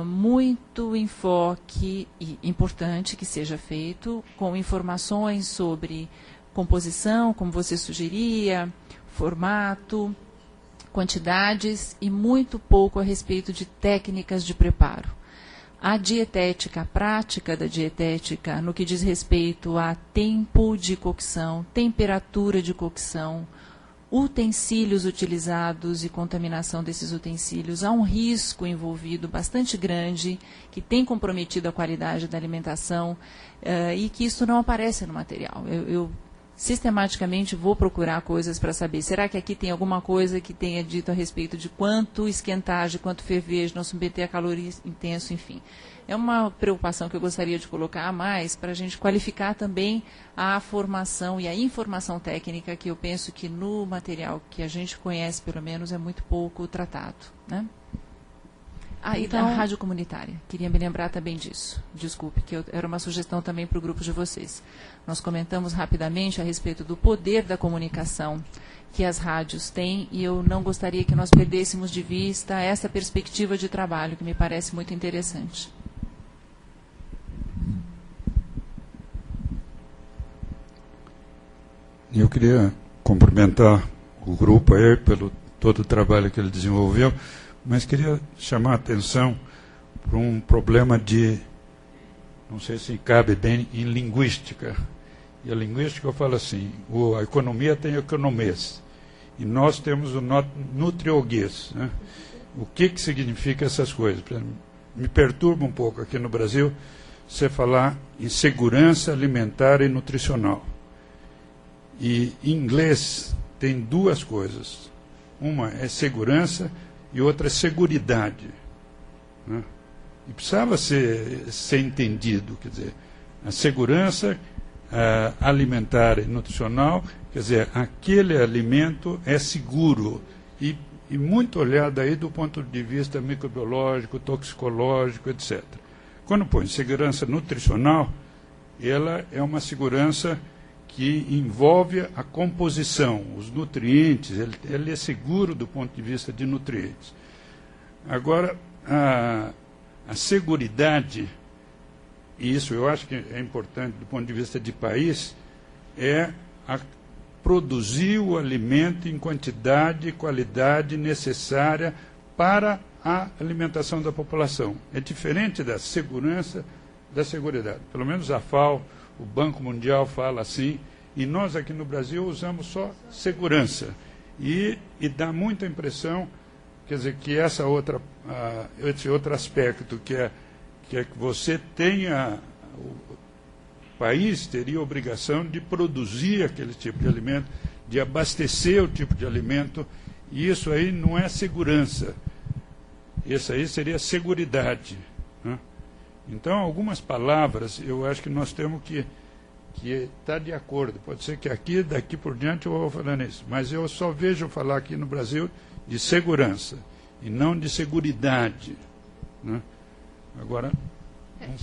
Speaker 14: Muito enfoque, e importante que seja feito, com informações sobre composição, como você sugeria, formato, quantidades, e muito pouco a respeito de técnicas de preparo. A dietética, a prática da dietética, no que diz respeito a tempo de cocção, temperatura de cocção, utensílios utilizados e contaminação desses utensílios, há um risco envolvido bastante grande, que tem comprometido a qualidade da alimentação e que isso não aparece no material. Eu sistematicamente vou procurar coisas para saber, será que aqui tem alguma coisa que tenha dito a respeito de quanto esquentar, de quanto ferver, não submeter a calor intenso, enfim. É uma preocupação que eu gostaria de colocar a mais para a gente qualificar também a formação e a informação técnica, que eu penso que no material que a gente conhece, pelo menos, é muito pouco tratado, né? E da rádio comunitária. Queria me lembrar também disso. Desculpe, que era uma sugestão também para o grupo de vocês. Nós comentamos rapidamente a respeito do poder da comunicação que as rádios têm, e eu não gostaria que nós perdêssemos de vista essa perspectiva de trabalho, que me parece muito interessante.
Speaker 11: Eu queria cumprimentar o grupo aí pelo todo o trabalho que ele desenvolveu, mas queria chamar a atenção para um problema de, não sei se cabe bem, em linguística. E a linguística, eu falo assim, a economia tem economês, e nós temos o nutrioguês, né? O que significa essas coisas? Me perturba um pouco aqui no Brasil você falar em segurança alimentar e nutricional. E em inglês tem 2 coisas. Uma é segurança e outra é seguridade, né? E precisava ser entendido, quer dizer, a segurança alimentar e nutricional, quer dizer, aquele alimento é seguro. E e muito olhada aí do ponto de vista microbiológico, toxicológico, etc. Quando põe segurança nutricional, ela é uma segurança que envolve a composição, os nutrientes, ele é seguro do ponto de vista de nutrientes. Agora, a seguridade, e isso eu acho que é importante do ponto de vista de país, é produzir o alimento em quantidade e qualidade necessária para a alimentação da população. É diferente da segurança da seguridade. Pelo menos a FAO, o Banco Mundial fala assim, e nós aqui no Brasil usamos só segurança. E dá muita impressão, quer dizer, que esse outro aspecto, que é que você tenha, o país teria a obrigação de produzir aquele tipo de alimento, de abastecer o tipo de alimento, e isso aí não é segurança, isso aí seria seguridade, né? Então, algumas palavras, eu acho que nós temos que estar de acordo. Pode ser que daqui por diante eu vou falando isso, mas eu só vejo falar aqui no Brasil de segurança, e não de seguridade, né? Agora,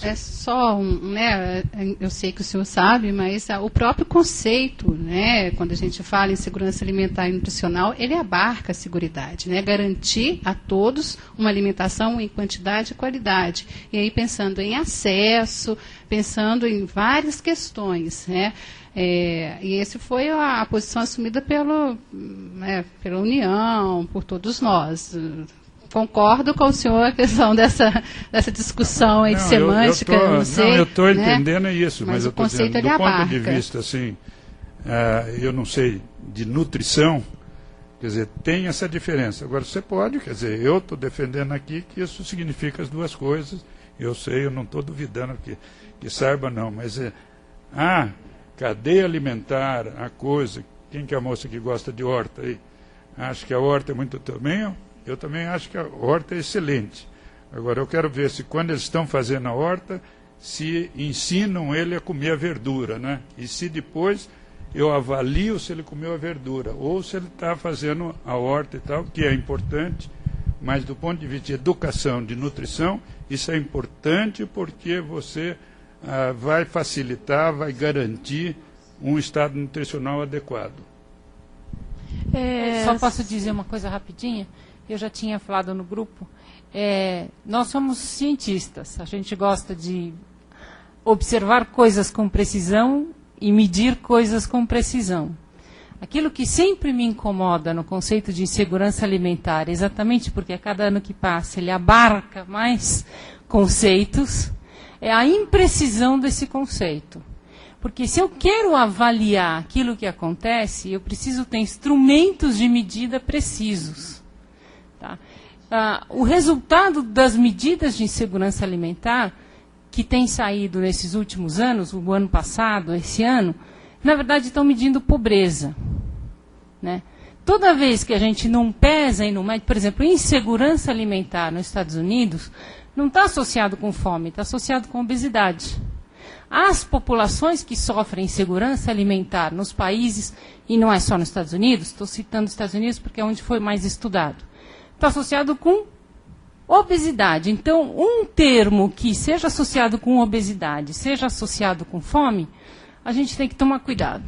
Speaker 16: é só né, eu sei que o senhor sabe, mas o próprio conceito, né, quando a gente fala em segurança alimentar e nutricional, ele abarca a seguridade, né, garantir a todos uma alimentação em quantidade e qualidade. E aí pensando em acesso, pensando em várias questões, né, e essa foi a posição assumida pela União, por todos nós. Concordo com o senhor a questão dessa discussão aí de semântica, eu
Speaker 11: estou entendendo isso, mas eu estou dizendo, do
Speaker 16: abarca.
Speaker 11: Ponto de vista, assim, eu não sei, de nutrição, quer dizer, tem essa diferença. Agora, você pode, quer dizer, eu estou defendendo aqui que isso significa as duas coisas, eu sei, eu não estou duvidando que saiba não, mas cadeia alimentar, a coisa, quem que é a moça que gosta de horta aí? Acho que a horta é muito também... Eu também acho que a horta é excelente. Agora, eu quero ver se quando eles estão fazendo a horta, se ensinam ele a comer a verdura, né? E se depois eu avalio se ele comeu a verdura, ou se ele está fazendo a horta e tal, que é importante, mas do ponto de vista de educação, de nutrição, isso é importante porque você vai facilitar, vai garantir um estado nutricional adequado.
Speaker 4: Só posso dizer uma coisa rapidinha? Eu já tinha falado no grupo, nós somos cientistas, a gente gosta de observar coisas com precisão e medir coisas com precisão. Aquilo que sempre me incomoda no conceito de insegurança alimentar, exatamente porque a cada ano que passa ele abarca mais conceitos, é a imprecisão desse conceito. Porque se eu quero avaliar aquilo que acontece, eu preciso ter instrumentos de medida precisos. Tá? O resultado das medidas de insegurança alimentar que tem saído nesses últimos anos, o ano passado, esse ano, na verdade estão medindo pobreza, né? Toda vez que a gente não pesa e não mede, por exemplo, insegurança alimentar nos Estados Unidos, não está associado com fome, está associado com obesidade. As populações que sofrem insegurança alimentar nos países, e não é só nos Estados Unidos, estou citando os Estados Unidos porque é onde foi mais estudado, está associado com obesidade. Então, um termo que seja associado com obesidade, seja associado com fome, a gente tem que tomar cuidado.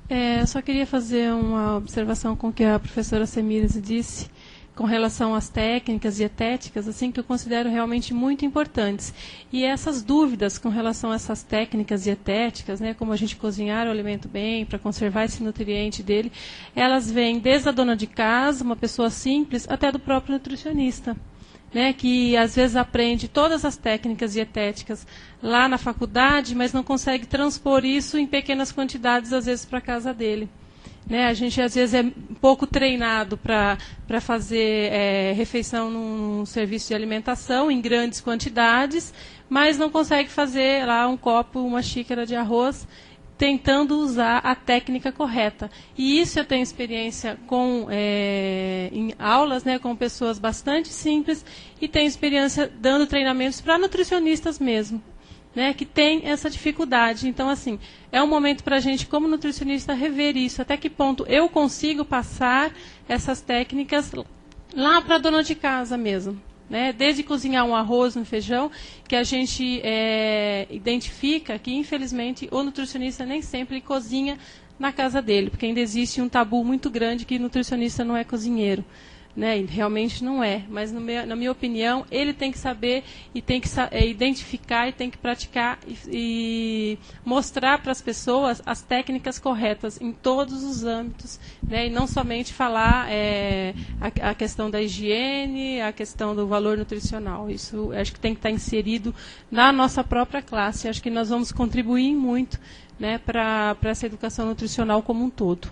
Speaker 9: Eu só queria fazer uma observação com o que a professora Semíra's disse, com relação às técnicas dietéticas, assim, que eu considero realmente muito importantes. E essas dúvidas com relação a essas técnicas dietéticas, né, como a gente cozinhar o alimento bem, para conservar esse nutriente dele, elas vêm desde a dona de casa, uma pessoa simples, até do próprio nutricionista, né, que às vezes aprende todas as técnicas dietéticas lá na faculdade, mas não consegue transpor isso em pequenas quantidades, às vezes, para a casa dele. Né, a gente, às vezes, é pouco treinado para fazer refeição num serviço de alimentação em grandes quantidades, mas não consegue fazer lá um copo, uma xícara de arroz, tentando usar a técnica correta. E isso eu tenho experiência em aulas, né, com pessoas bastante simples, e tenho experiência dando treinamentos para nutricionistas mesmo. né, que tem essa dificuldade. Então, assim, é um momento para a gente, como nutricionista, rever isso. Até que ponto eu consigo passar essas técnicas lá para a dona de casa mesmo. Né? Desde cozinhar um arroz, um feijão, que a gente identifica que, infelizmente, o nutricionista nem sempre cozinha na casa dele, porque ainda existe um tabu muito grande que nutricionista não é cozinheiro. Né? E realmente não é, mas na minha opinião, ele tem que saber e tem que identificar e tem que praticar e mostrar para as pessoas as técnicas corretas em todos os âmbitos, né? E não somente falar a questão da higiene, a questão do valor nutricional. Isso acho que tem que estar inserido na nossa própria classe. Acho que nós vamos contribuir muito, né, para essa educação nutricional como um todo.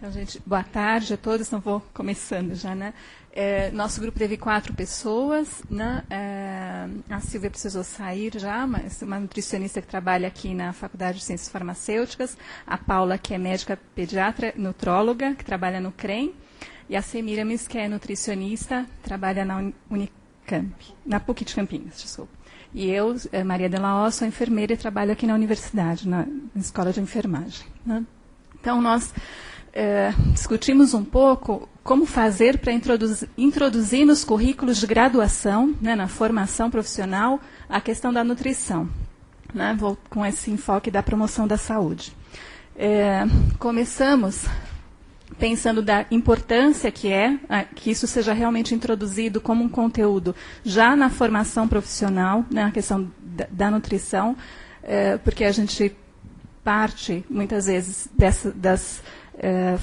Speaker 2: Então, gente, boa tarde a todos. Então, vou começando já, né? Nosso grupo teve 4 pessoas, né? A Silvia precisou sair já, mas uma nutricionista que trabalha aqui na Faculdade de Ciências Farmacêuticas, a Paula, que é médica pediatra, nutróloga, que trabalha no CREM, e a Semiramis, que é nutricionista, trabalha na Unicamp, na PUC de Campinas, desculpa. E eu, Maria de la O, sou enfermeira e trabalho aqui na universidade, na Escola de Enfermagem, né? Então, nós discutimos um pouco como fazer para introduzir nos currículos de graduação, né, na formação profissional, a questão da nutrição, né, com esse enfoque da promoção da saúde. Começamos pensando da importância que que isso seja realmente introduzido como um conteúdo já na formação profissional, né, a questão da nutrição, porque a gente parte, muitas vezes, das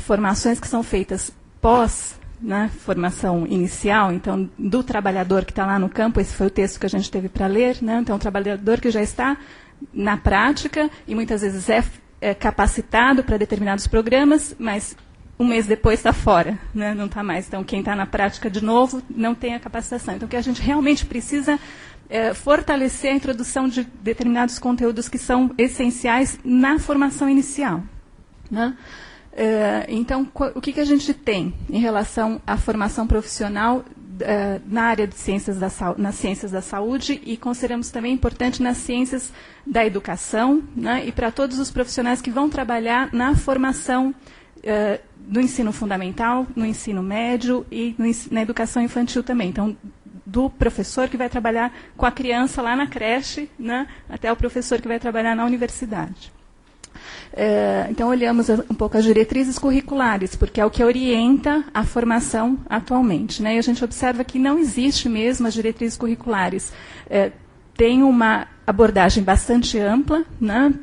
Speaker 2: formações que são feitas pós, né, formação inicial, então, do trabalhador que está lá no campo. Esse foi o texto que a gente teve para ler, né? Então, o trabalhador que já está na prática e muitas vezes é capacitado para determinados programas, mas um mês depois está fora, né? Não está mais. Então, quem está na prática de novo não tem a capacitação. Então, o que a gente realmente precisa fortalecer a introdução de determinados conteúdos que são essenciais na formação inicial, né? Então, o que a gente tem em relação à formação profissional na área de nas ciências da saúde, e consideramos também importante nas ciências da educação, né, e para todos os profissionais que vão trabalhar na formação no ensino fundamental, no ensino médio e na educação infantil também. Então, do professor que vai trabalhar com a criança lá na creche, né, até o professor que vai trabalhar na universidade. Então, olhamos um pouco as diretrizes curriculares, porque é o que orienta a formação atualmente, né? E a gente observa que não existe mesmo as diretrizes curriculares. Tem uma abordagem bastante ampla, né?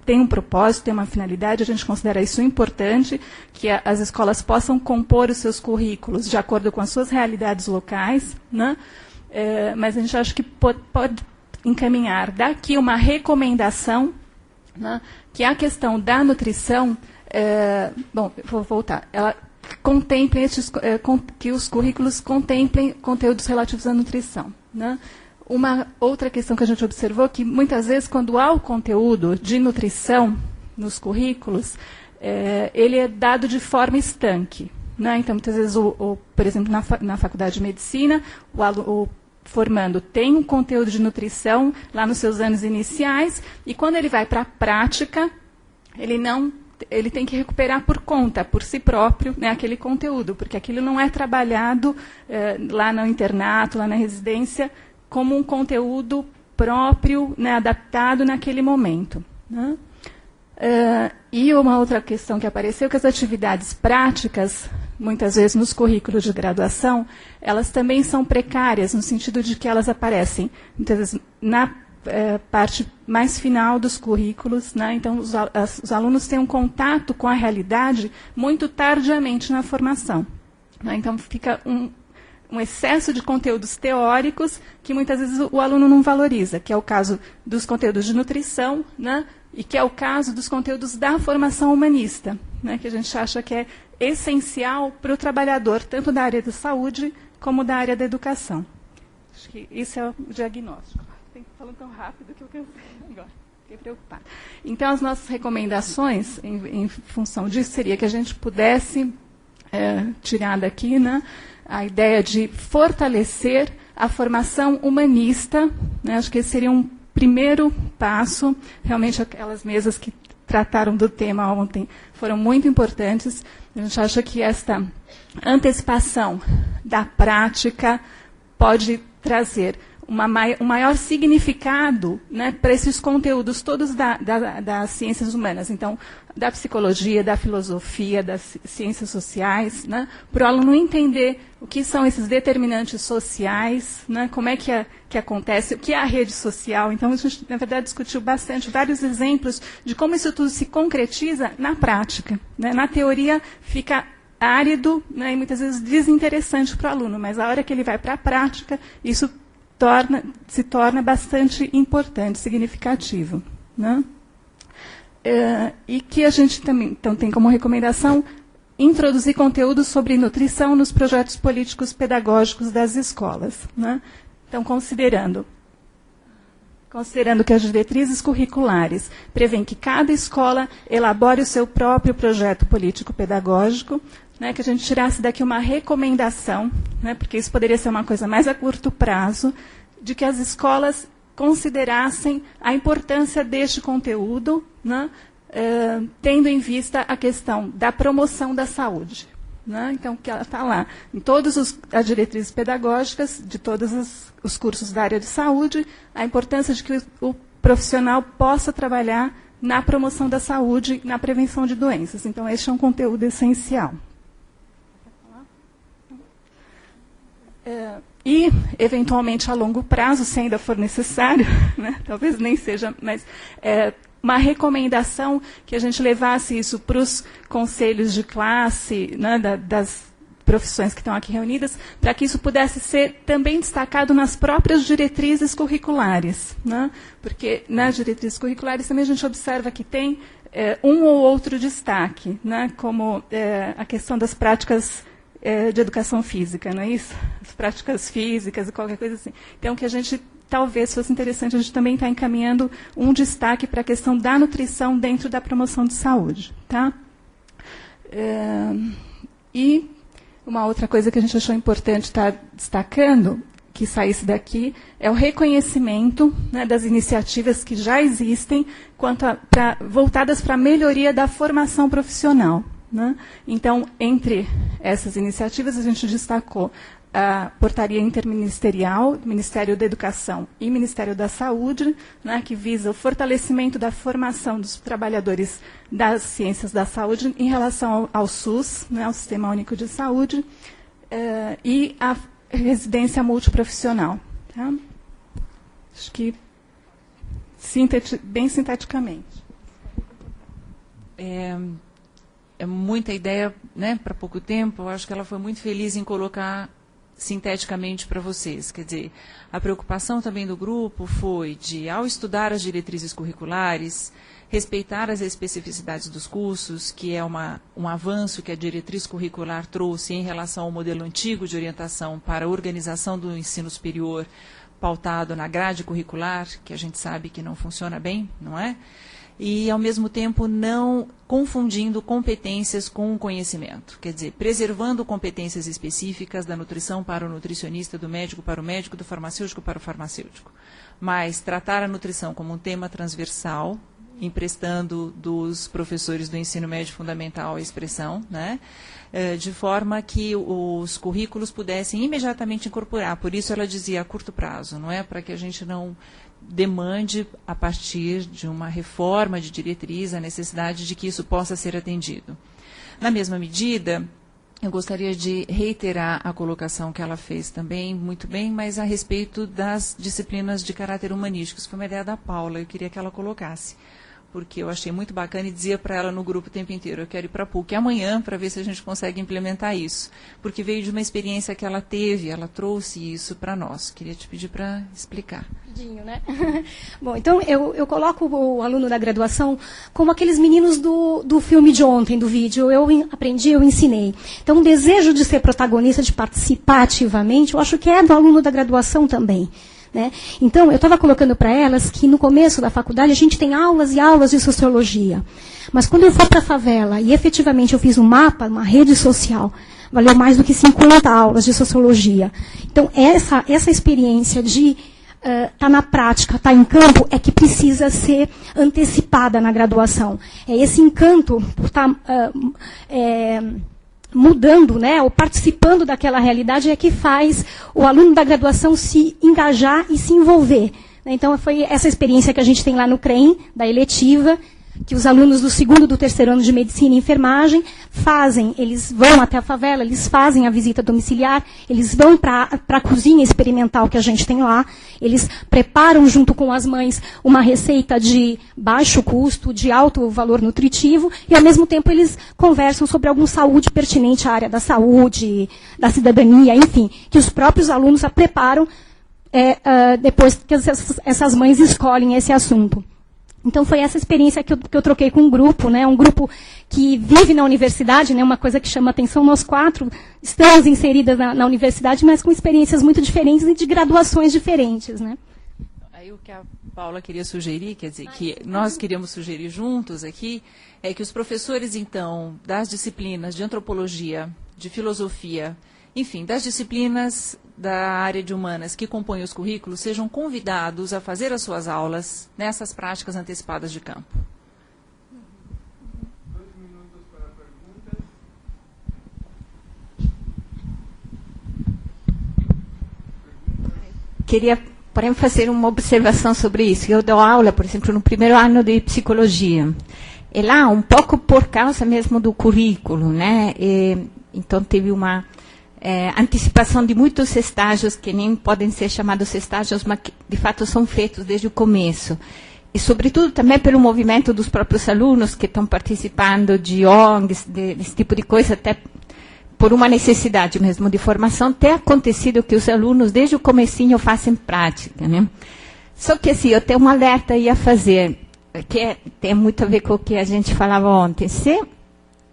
Speaker 2: Tem um propósito, tem uma finalidade. A gente considera isso importante, que as escolas possam compor os seus currículos de acordo com as suas realidades locais, né? Mas a gente acha que pode encaminhar daqui uma recomendação, né, que a questão da nutrição, vou voltar, ela contempla que os currículos contemplem conteúdos relativos à nutrição, né? Uma outra questão que a gente observou, que muitas vezes, quando há o conteúdo de nutrição nos currículos, ele é dado de forma estanque, né? Então, muitas vezes, por exemplo, na Faculdade de Medicina, o formando tem um conteúdo de nutrição lá nos seus anos iniciais, e quando ele vai para a prática, ele tem que recuperar por conta, por si próprio, né, aquele conteúdo, porque aquilo não é trabalhado lá no internato, lá na residência, como um conteúdo próprio, né, adaptado naquele momento, né? E uma outra questão que apareceu, que as atividades práticas, muitas vezes nos currículos de graduação, elas também são precárias, no sentido de que elas aparecem, muitas vezes, na parte mais final dos currículos, né? Então, os alunos têm um contato com a realidade muito tardiamente na formação, né? Então, fica
Speaker 18: um excesso de conteúdos teóricos que muitas vezes o aluno não valoriza, que é o caso dos conteúdos de nutrição, né, e que é o caso dos conteúdos da formação humanista, né, que a gente acha que é essencial para o trabalhador, tanto da área da saúde como da área da educação. Acho que esse é o diagnóstico. Estou falando tão rápido que eu cansei agora. Fiquei preocupada. Então, as nossas recomendações, em função disso, seria que a gente pudesse tirar daqui, né, a ideia de fortalecer a formação humanista, né, acho que esse seria um primeiro passo. Realmente, aquelas mesas que trataram do tema ontem foram muito importantes. A gente acha que esta antecipação da prática pode trazer um maior significado, né, para esses conteúdos todos das ciências humanas. Então, da psicologia, da filosofia, das ciências sociais, né, para o aluno entender o que são esses determinantes sociais, né, como é que acontece, o que é a rede social. Então, a gente, na verdade, discutiu bastante, vários exemplos de como isso tudo se concretiza na prática, né. Na teoria, fica árido, né, e muitas vezes desinteressante para o aluno, mas a hora que ele vai para a prática, isso se torna bastante importante, significativo, né? E que a gente também então, tem como recomendação introduzir conteúdo sobre nutrição nos projetos políticos pedagógicos das escolas, né? Então, considerando que as diretrizes curriculares prevêem que cada escola elabore o seu próprio projeto político-pedagógico, né, que a gente tirasse daqui uma recomendação, né, porque isso poderia ser uma coisa mais a curto prazo, de que as escolas considerassem a importância deste conteúdo, né, tendo em vista a questão da promoção da saúde. Né? Então, que ela está lá em todas as diretrizes pedagógicas de todos os cursos da área de saúde, a importância de que o profissional possa trabalhar na promoção da saúde, na prevenção de doenças. Então, este é um conteúdo essencial. E, eventualmente, a longo prazo, se ainda for necessário, né, talvez nem seja, mas uma recomendação que a gente levasse isso para os conselhos de classe, né, das profissões que estão aqui reunidas, para que isso pudesse ser também destacado nas próprias diretrizes curriculares. Né, porque nas diretrizes curriculares também a gente observa que tem um ou outro destaque, né, como a questão das práticas de educação física, não é isso? As práticas físicas e qualquer coisa assim. Então, que a gente, talvez fosse interessante, a gente também está encaminhando um destaque para a questão da nutrição dentro da promoção de saúde. Tá? E uma outra coisa que a gente achou importante estar destacando, que saísse daqui, é o reconhecimento, né, das iniciativas que já existem voltadas para a melhoria da formação profissional. Né? Então, entre essas iniciativas, a gente destacou a portaria interministerial, Ministério da Educação e Ministério da Saúde, né, que visa o fortalecimento da formação dos trabalhadores das ciências da saúde em relação ao SUS, né, ao Sistema Único de Saúde, e a residência multiprofissional. Tá? Acho que bem sinteticamente.
Speaker 14: É muita ideia, né, para pouco tempo. Eu acho que ela foi muito feliz em colocar sinteticamente para vocês. Quer dizer, a preocupação também do grupo foi de, ao estudar as diretrizes curriculares, respeitar as especificidades dos cursos, que é um avanço que a diretriz curricular trouxe em relação ao modelo antigo de orientação para a organização do ensino superior pautado na grade curricular, que a gente sabe que não funciona bem, não é? E, ao mesmo tempo, não confundindo competências com conhecimento. Quer dizer, preservando competências específicas da nutrição para o nutricionista, do médico para o médico, do farmacêutico para o farmacêutico. Mas tratar a nutrição como um tema transversal, emprestando dos professores do ensino médio fundamental a expressão, né, de forma que os currículos pudessem imediatamente incorporar. Por isso ela dizia a curto prazo, não é? Para que a gente não demande, a partir de uma reforma de diretriz, a necessidade de que isso possa ser atendido. Na mesma medida, eu gostaria de reiterar a colocação que ela fez também, muito bem, mas a respeito das disciplinas de caráter humanístico. Isso foi uma ideia da Paula, eu queria que ela colocasse. porque eu achei muito bacana e dizia para ela no grupo o tempo inteiro, eu quero ir para a PUC amanhã para ver se a gente consegue implementar isso. Porque veio de uma experiência que ela teve, ela trouxe isso para nós. Queria te pedir para explicar.
Speaker 10: Né? Bom, então eu coloco o aluno da graduação como aqueles meninos do filme de ontem, do vídeo. Eu aprendi, eu ensinei. Então, o desejo de ser protagonista, de participar ativamente, eu acho que é do aluno da graduação também. Né? Então, eu estava colocando para elas que no começo da faculdade a gente tem aulas e aulas de sociologia. Mas quando eu for para a favela e efetivamente eu fiz um mapa, uma rede social, valeu mais do que 50 aulas de sociologia. Então, essa experiência de tá na prática, tá em campo, é que precisa ser antecipada na graduação. É esse encanto por estar mudando, né, ou participando daquela realidade é que faz o aluno da graduação se engajar e se envolver. Então, foi essa experiência que a gente tem lá no CREM, da eletiva, que os alunos do 2º e do 3º ano de medicina e enfermagem fazem, eles vão até a favela, eles fazem a visita domiciliar, eles vão para a cozinha experimental que a gente tem lá, eles preparam junto com as mães uma receita de baixo custo, de alto valor nutritivo, e ao mesmo tempo eles conversam sobre alguma saúde pertinente à área da saúde, da cidadania, enfim, que os próprios alunos a preparam depois que essas mães escolhem esse assunto. Então, foi essa experiência que eu troquei com um grupo, né, um grupo que vive na universidade, né, uma coisa que chama atenção, nós 4 estamos inseridas na universidade, mas com experiências muito diferentes e de graduações diferentes. Né.
Speaker 14: Aí o que a Paula queria sugerir, quer dizer, que nós queríamos sugerir juntos aqui, é que os professores, então, das disciplinas de antropologia, de filosofia, enfim, das disciplinas da área de humanas que compõem os currículos sejam convidados a fazer as suas aulas nessas práticas antecipadas de campo.
Speaker 1: 2 minutos para perguntas.
Speaker 19: Queria, porém, fazer uma observação sobre isso. Eu dou aula, por exemplo, no 1º ano de psicologia. E lá, um pouco por causa mesmo do currículo, né? Então, teve uma antecipação de muitos estágios que nem podem ser chamados estágios, mas que de fato são feitos desde o começo. E, sobretudo, também pelo movimento dos próprios alunos que estão participando de ONGs, desse tipo de coisa, até por uma necessidade mesmo de formação, tem acontecido que os alunos, desde o comecinho, façam prática. Né? Só que, assim, eu tenho um alerta aí a fazer, que tem muito a ver com o que a gente falava ontem. Se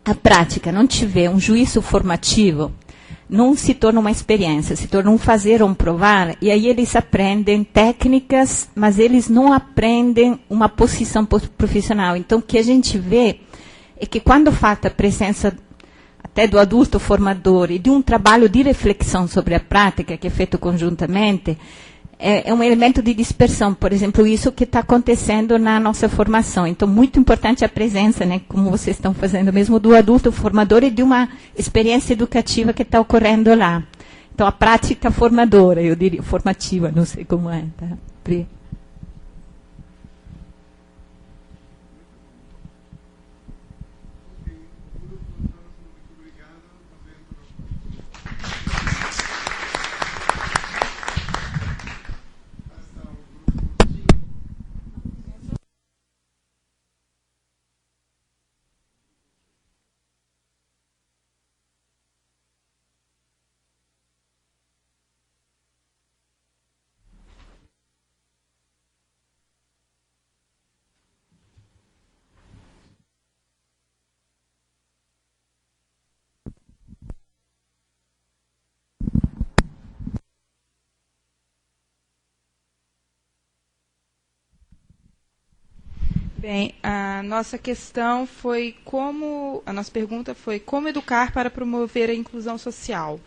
Speaker 19: a prática não tiver um juízo formativo, não se torna uma experiência, se torna um fazer ou um provar, e aí eles aprendem técnicas, mas eles não aprendem uma posição profissional. Então, o que a gente vê é que quando falta a presença até do adulto formador e de um trabalho de reflexão sobre a prática, que é feito conjuntamente, é um elemento de dispersão. Por exemplo, isso que está acontecendo na nossa formação. Então, muito importante a presença, né, como vocês estão fazendo mesmo, do adulto formador e de uma experiência educativa que está ocorrendo lá. Então, a prática formadora, eu diria, formativa, não sei como é. Tá?
Speaker 12: Bem, a nossa questão foi a nossa pergunta foi como educar para promover a inclusão social.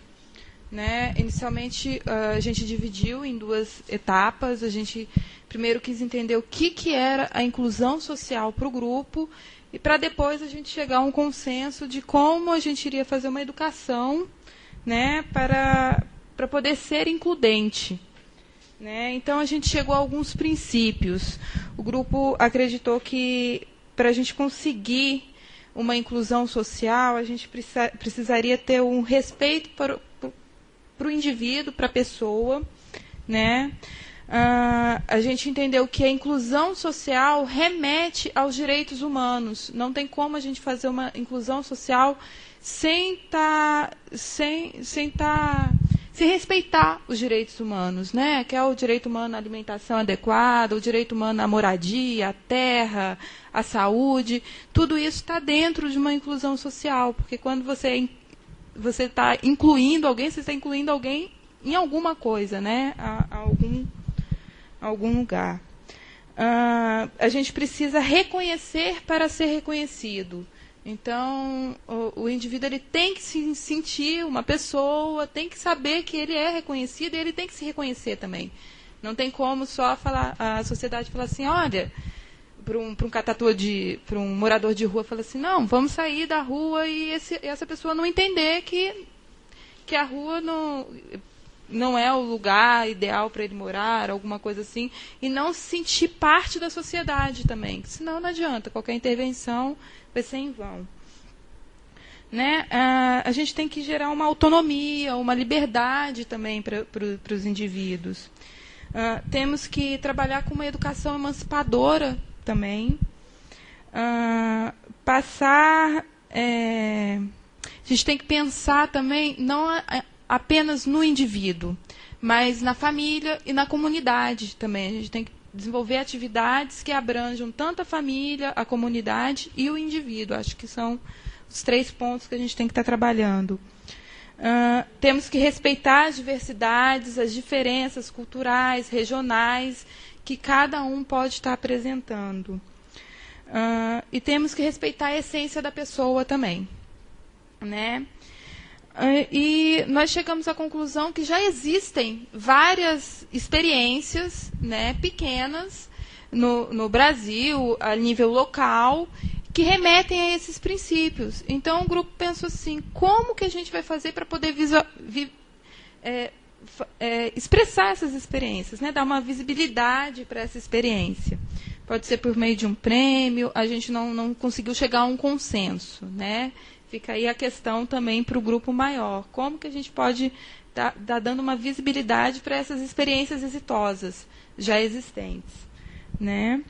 Speaker 12: Né? Inicialmente, a gente dividiu em 2 etapas. A gente primeiro quis entender o que era a inclusão social para o grupo e para depois a gente chegar a um consenso de como a gente iria fazer uma educação, né, para poder ser includente. Né? Então, a gente chegou a alguns princípios. O grupo acreditou que, para a gente conseguir uma inclusão social, a gente precisaria ter um respeito para o indivíduo, para a pessoa, né? A gente entendeu que a inclusão social remete aos direitos humanos. Não tem como a gente fazer uma inclusão social sem respeitar os direitos humanos, né? Que é o direito humano à alimentação adequada, o direito humano à moradia, à terra, à saúde. Tudo isso está dentro de uma inclusão social, porque quando você está incluindo alguém, você está incluindo alguém em alguma coisa, né? A algum lugar. A gente precisa reconhecer para ser reconhecido. Então, o indivíduo ele tem que se sentir uma pessoa, tem que saber que ele é reconhecido e ele tem que se reconhecer também. Não tem como só falar, a sociedade falar assim, olha, para um morador de rua, fala assim, não, vamos sair da rua e essa pessoa não entender que a rua não é o lugar ideal para ele morar, alguma coisa assim, e não se sentir parte da sociedade também, senão não adianta, qualquer intervenção vai ser em vão. Né? A gente tem que gerar uma autonomia, uma liberdade também para os indivíduos. Temos que trabalhar com uma educação emancipadora também. A gente tem que pensar também não apenas no indivíduo, mas na família e na comunidade também. A gente tem que desenvolver atividades que abranjam tanto a família, a comunidade e o indivíduo. Acho que são os 3 pontos que a gente tem que estar trabalhando. Temos que respeitar as diversidades, as diferenças culturais, regionais, que cada um pode estar apresentando. E temos que respeitar a essência da pessoa também, né? E nós chegamos à conclusão que já existem várias experiências, né, pequenas no Brasil, a nível local, que remetem a esses princípios. Então, o grupo pensou assim, como que a gente vai fazer para poder expressar essas experiências, né, dar uma visibilidade para essa experiência? Pode ser por meio de um prêmio, a gente não conseguiu chegar a um consenso, né? Fica aí a questão também para o grupo maior. Como que a gente pode estar dando uma visibilidade para essas experiências exitosas já existentes, né?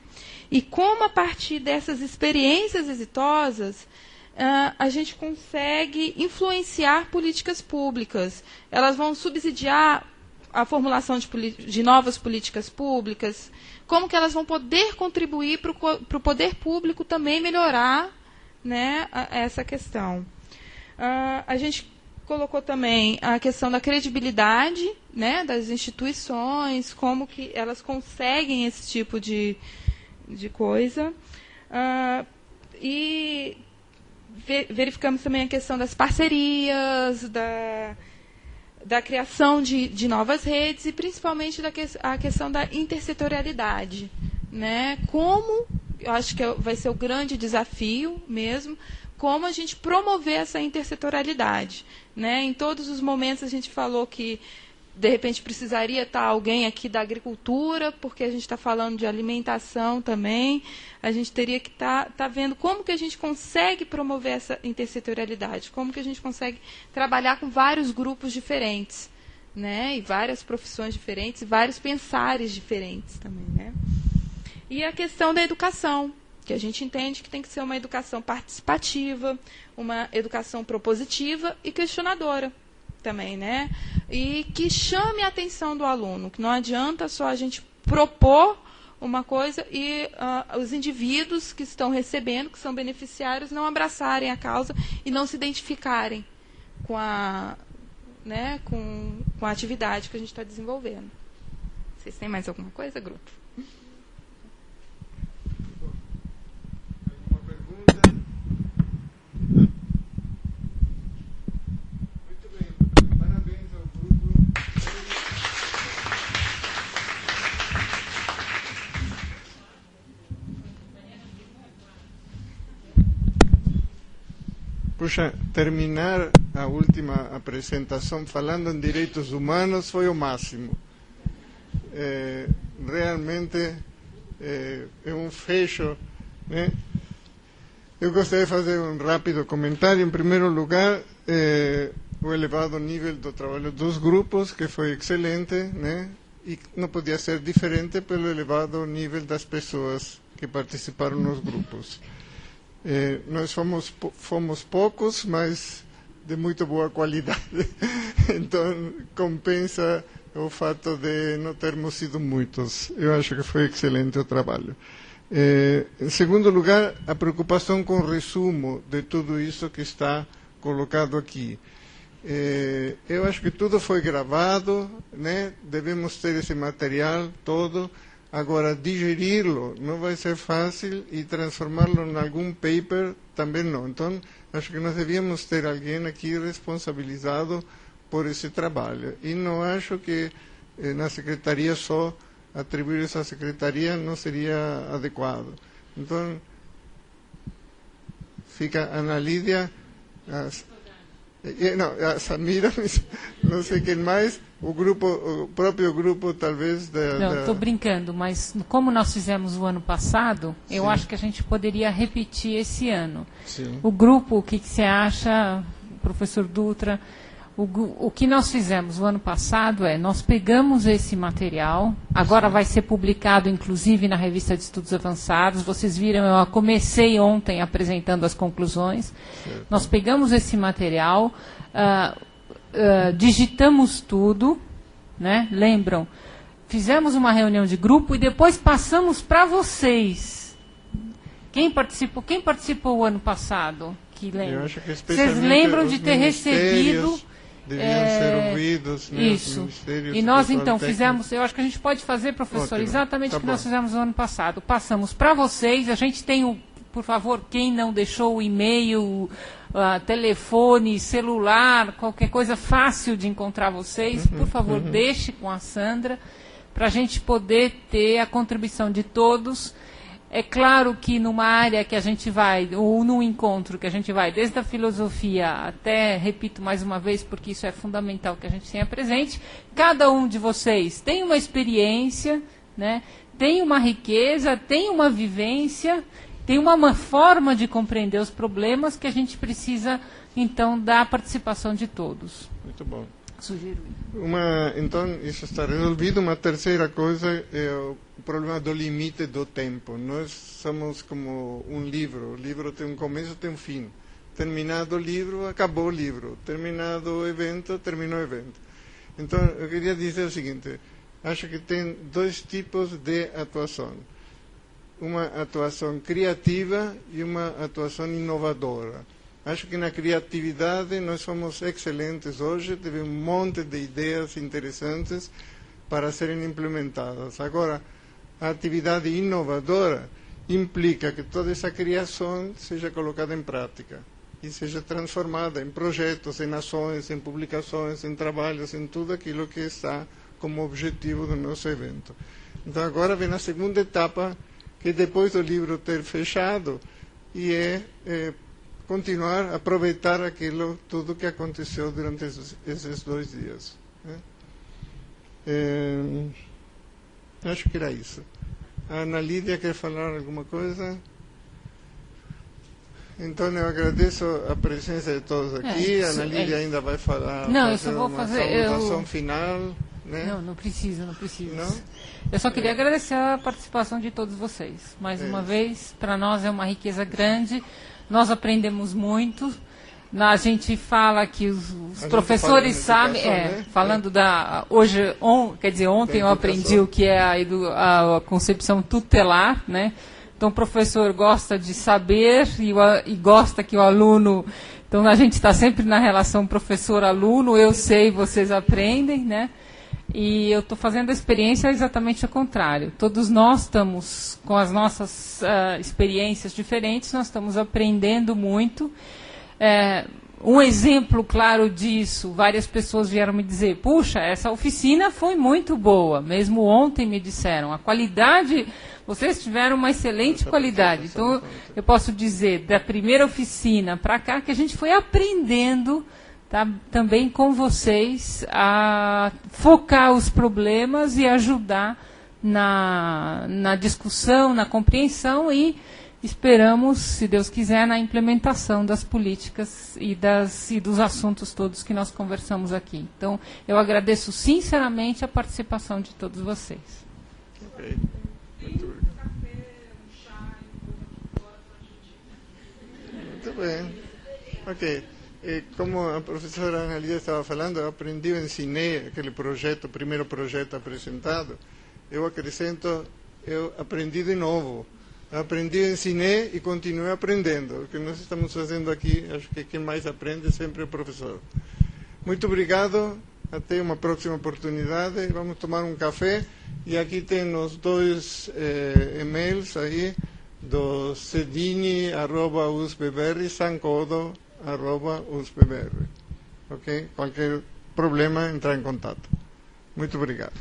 Speaker 12: E como a partir dessas experiências exitosas a gente consegue influenciar políticas públicas. Elas vão subsidiar a formulação de novas políticas públicas. Como que elas vão poder contribuir para o poder público também melhorar, né, essa questão. A gente colocou também a questão da credibilidade, né, das instituições, como que elas conseguem esse tipo de coisa. E verificamos também a questão das parcerias, da criação de novas redes e principalmente a questão da intersetorialidade, né? Como, eu acho que vai ser o grande desafio mesmo, como a gente promover essa intersetorialidade, né? Em todos os momentos a gente falou que de repente precisaria estar alguém aqui da agricultura, porque a gente está falando de alimentação também. A gente teria que estar vendo como que a gente consegue promover essa intersetorialidade, como que a gente consegue trabalhar com vários grupos diferentes, né? E várias profissões diferentes, e vários pensares diferentes também, né? E a questão da educação, que a gente entende que tem que ser uma educação participativa, uma educação propositiva e questionadora também, né? E que chame a atenção do aluno, que não adianta só a gente propor uma coisa e os indivíduos que estão recebendo, que são beneficiários, não abraçarem a causa e não se identificarem com a atividade que a gente está desenvolvendo. Vocês têm mais alguma coisa, grupo?
Speaker 1: Puxa, terminar a última apresentação falando em direitos humanos foi o máximo. Realmente é um fecho, né? Eu gostaria de fazer um rápido comentário. Em primeiro lugar, o elevado nível do trabalho dos grupos, que foi excelente, né? e não podia ser diferente pelo elevado nível das pessoas que participaram nos grupos. Nós fomos poucos, mas de muito boa qualidade. Então, compensa o fato de não termos sido muitos. Eu acho que foi excelente o trabalho. Em segundo lugar, a preocupação com o resumo de tudo isso que está colocado aqui. Eu acho que tudo foi gravado, né? Devemos ter esse material todo. Agora, digerir-lo não vai ser fácil e transformá-lo em algum paper também não. Então, acho que nós devíamos ter alguém aqui responsabilizado por esse trabalho. E não acho que na secretaria só atribuir essa secretaria não seria adequado. Então, fica a Ana Lídia, a Samira, não sei quem mais, o próprio grupo talvez
Speaker 4: Não, estou brincando, mas como nós fizemos o ano passado, sim, eu acho que a gente poderia repetir esse ano.
Speaker 1: Sim.
Speaker 4: O grupo, o que você acha, professor Dutra? O que nós fizemos o ano passado nós pegamos esse material, agora vai ser publicado inclusive na revista de estudos avançados, vocês viram, eu comecei ontem apresentando as conclusões, certo. Nós pegamos esse material, digitamos tudo, né? Lembram? Fizemos uma reunião de grupo e depois passamos para vocês. Quem participou o ano passado? Que lembra?
Speaker 1: Eu acho que
Speaker 4: vocês lembram de ter recebido...
Speaker 1: Deviam ser ouvidos, né,
Speaker 4: isso. E nós então fizemos, eu acho que a gente pode fazer, professor, ótimo, exatamente o que nós fizemos no ano passado. Passamos para vocês, a gente tem, por favor, quem não deixou o e-mail, telefone, celular, qualquer coisa fácil de encontrar vocês, por favor, deixe com a Sandra, para a gente poder ter a contribuição de todos. É claro que numa área que a gente vai, ou num encontro que a gente vai, desde a filosofia até, repito mais uma vez, porque isso é fundamental que a gente tenha presente, cada um de vocês tem uma experiência, né, tem uma riqueza, tem uma vivência, tem uma forma de compreender os problemas que a gente precisa, então, da participação de todos.
Speaker 1: Muito bom.
Speaker 4: Sugiro.
Speaker 1: Então, isso está resolvido. Uma terceira coisa é o problema do limite do tempo. Nós somos como um livro. O livro tem um começo, tem um fim. Terminado o livro, acabou o livro. Terminado o evento, terminou o evento. Então, eu queria dizer o seguinte. Acho que tem dois tipos de atuação. Uma atuação criativa e uma atuação inovadora. Acho que na criatividade nós somos excelentes hoje, teve um monte de ideias interessantes para serem implementadas. Agora, a atividade inovadora implica que toda essa criação seja colocada em prática e seja transformada em projetos, em ações, em publicações, em trabalhos, em tudo aquilo que está como objetivo do nosso evento. Então, agora vem a segunda etapa, que depois do livro ter fechado, e continuar a aproveitar tudo que aconteceu durante esses 2 dias. Né? Acho que era isso. A Ana Lídia quer falar alguma coisa? Então, eu agradeço a presença de todos aqui. A Ana Lídia ainda vai falar.
Speaker 4: Não, eu só vou fazer
Speaker 1: uma saludação final. Né?
Speaker 4: Não precisa. Não? Eu só queria agradecer a participação de todos vocês. Mais uma vez, para nós é uma riqueza grande. Nós aprendemos muito. A gente fala que os professores sabem, né? Falando da ontem eu aprendi o que é a concepção tutelar, né? Então o professor gosta de saber e gosta que o aluno. Então a gente está sempre na relação professor-aluno. Eu sei, vocês aprendem, né? E eu estou fazendo a experiência exatamente ao contrário. Todos nós estamos com as nossas experiências diferentes, nós estamos aprendendo muito. Um exemplo claro disso, várias pessoas vieram me dizer, puxa, essa oficina foi muito boa, mesmo ontem me disseram, a qualidade, vocês tiveram uma excelente qualidade. Então, eu posso dizer, da primeira oficina para cá, que a gente foi aprendendo também com vocês a focar os problemas e ajudar na discussão, na compreensão e esperamos, se Deus quiser, na implementação das políticas e dos assuntos todos que nós conversamos aqui. Então, eu agradeço sinceramente a participação de todos vocês.
Speaker 1: Okay. Muito bem. Ok. Como a professora Analia estava falando, eu aprendi, eu ensinei aquele projeto, o primeiro projeto apresentado. Eu acrescento, eu aprendi de novo. Eu aprendi, ensinei e continuei aprendendo. O que nós estamos fazendo aqui, acho que quem mais aprende é sempre o professor. Muito obrigado. Até uma próxima oportunidade. Vamos tomar um café. E aqui tem os dois e-mails aí, do cedini@usp.br e sancodo@usp.br. Ok? Qualquer problema, entrar em contato. Muito obrigado.